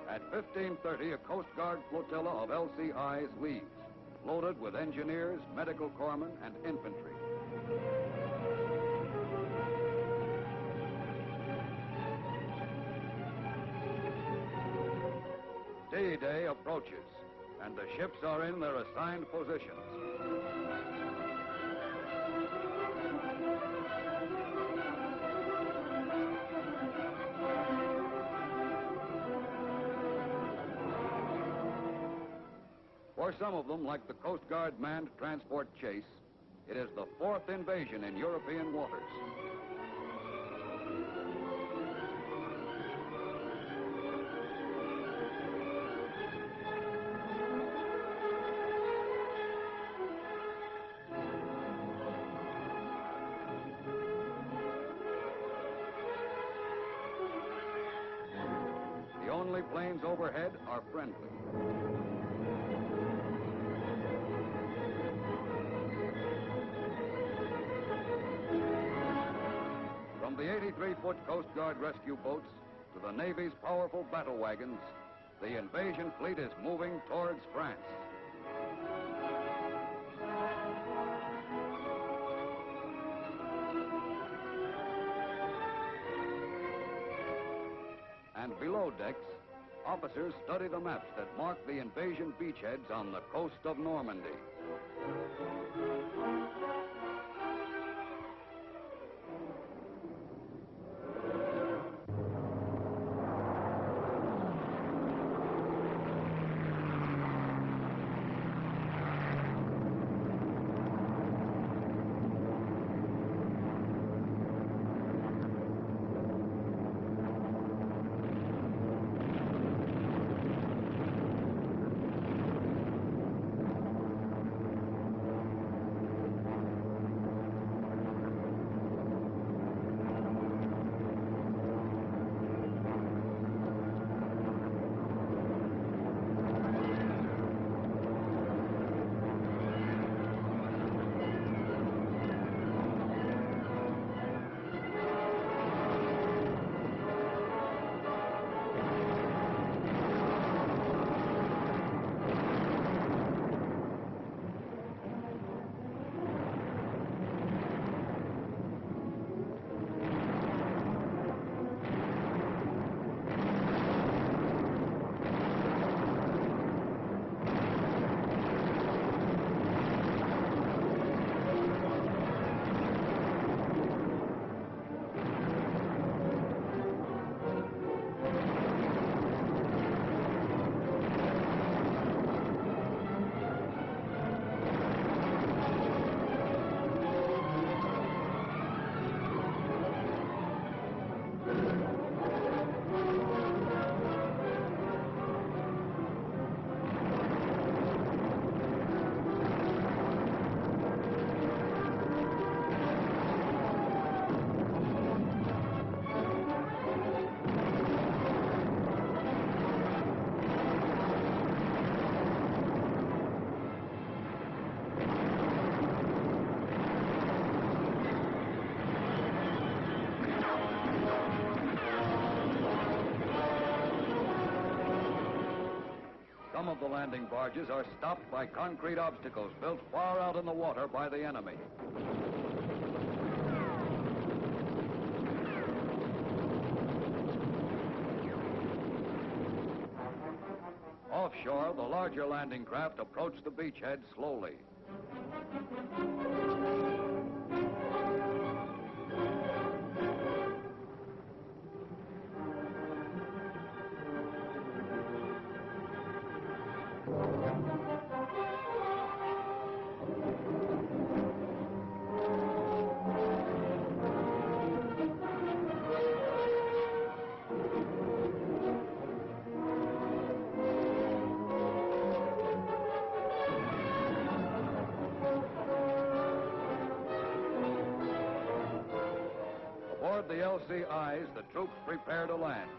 Speaker 4: At 15:30, a Coast Guard flotilla of LCIs leaves, loaded with engineers, medical corpsmen, and infantry. D-Day approaches, and the ships are in their assigned positions. For some of them, like the Coast Guard manned transport Chase, it is the fourth invasion in European waters. The only planes overhead are friendly. From the 83-foot Coast Guard rescue boats to the Navy's powerful battle wagons, the invasion fleet is moving towards France. And below decks, officers study the maps that mark the invasion beachheads on the coast of Normandy. Some of the landing barges are stopped by concrete obstacles built far out in the water by the enemy. Offshore, the larger landing craft approach the beachhead slowly. Aboard the LCIs, the troops prepare to land.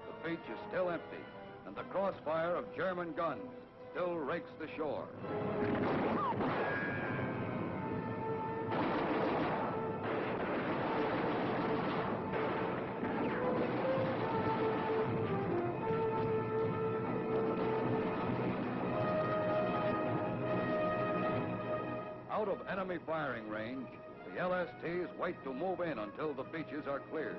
Speaker 4: The beach is still empty, and the crossfire of German guns still rakes the shore. Out of enemy firing range, the LSTs wait to move in until the beaches are cleared.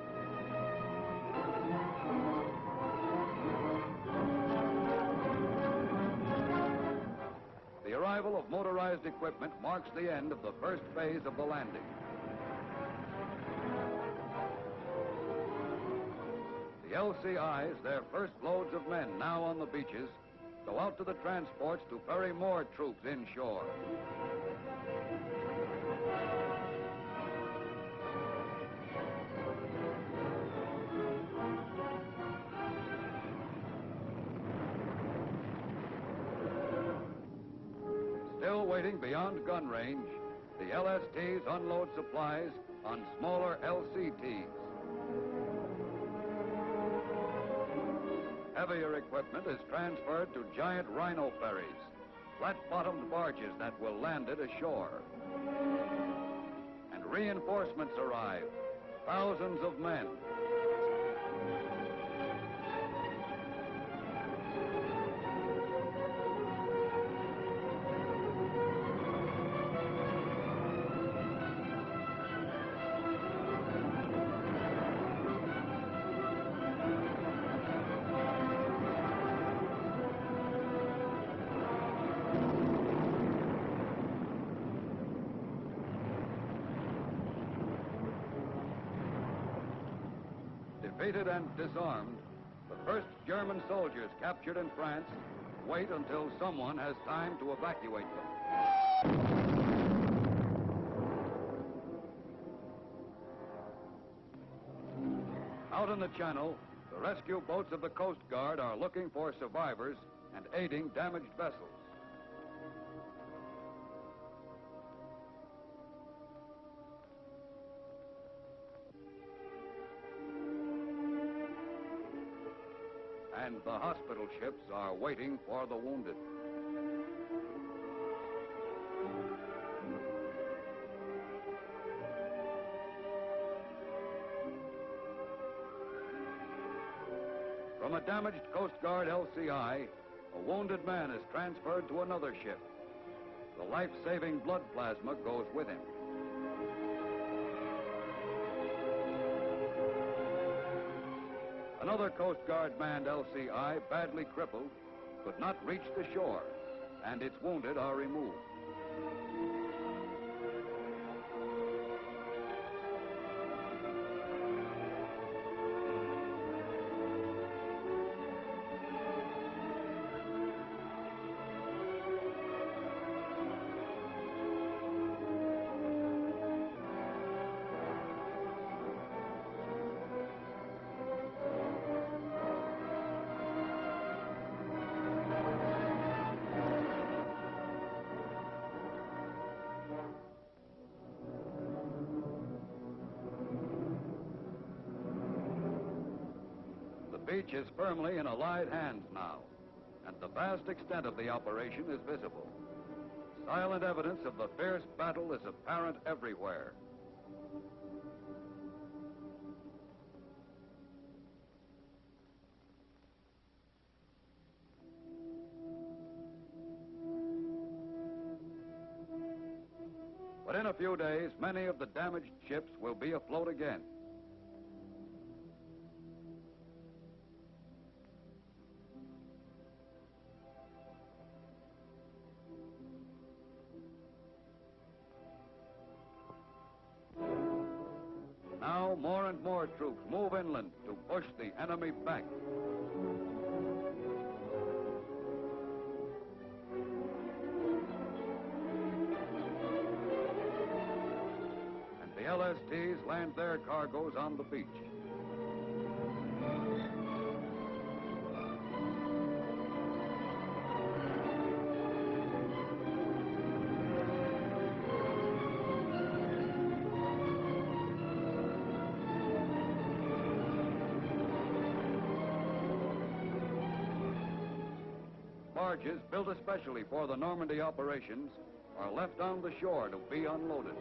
Speaker 4: The arrival of motorized equipment marks the end of the first phase of the landing. The LCIs, their first loads of men now on the beaches, go out to the transports to ferry more troops inshore. Still waiting beyond gun range, the LSTs unload supplies on smaller LCTs. Heavier equipment is transferred to giant rhino ferries, flat-bottomed barges that will land it ashore. And reinforcements arrive, thousands of men. Defeated and disarmed, the first German soldiers captured in France wait until someone has time to evacuate them. Out in the channel, the rescue boats of the Coast Guard are looking for survivors and aiding damaged vessels. And the hospital ships are waiting for the wounded. From a damaged Coast Guard LCI, a wounded man is transferred to another ship. The life-saving blood plasma goes with him. Another Coast Guard manned LCI, badly crippled, could not reach the shore, and its wounded are removed. The beach is firmly in Allied hands now, and the vast extent of the operation is visible. Silent evidence of the fierce battle is apparent everywhere. But in a few days, many of the damaged ships will be afloat again. Now, more and more troops move inland to push the enemy back. And the LSTs land their cargoes on the beach. Barges built especially for the Normandy operations are left on the shore to be unloaded.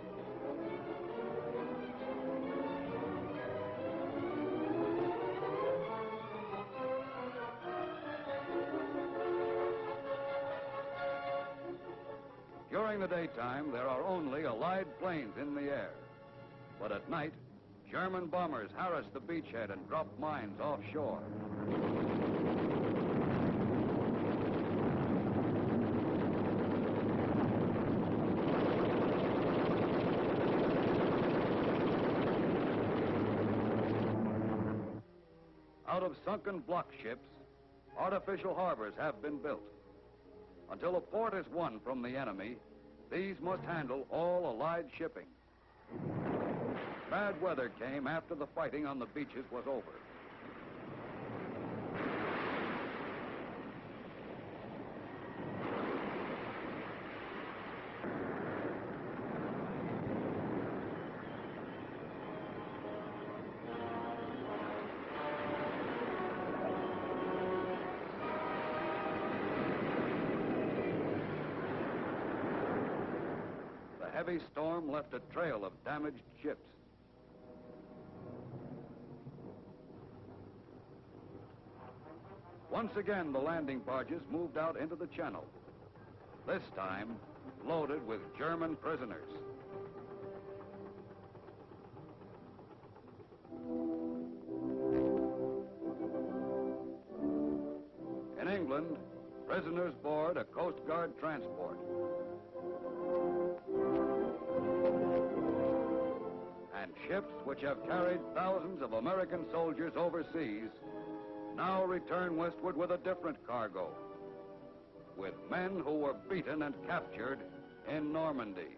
Speaker 4: During the daytime, there are only Allied planes in the air. But at night, German bombers harass the beachhead and drop mines offshore. Out of sunken block ships, artificial harbors have been built. Until a port is won from the enemy, these must handle all Allied shipping. Bad weather came after the fighting on the beaches was over. The heavy storm left a trail of damaged ships. Once again, the landing barges moved out into the channel, this time loaded with German prisoners. In England, prisoners board a Coast Guard transport. And ships which have carried thousands of American soldiers overseas now return westward with a different cargo, with men who were beaten and captured in Normandy.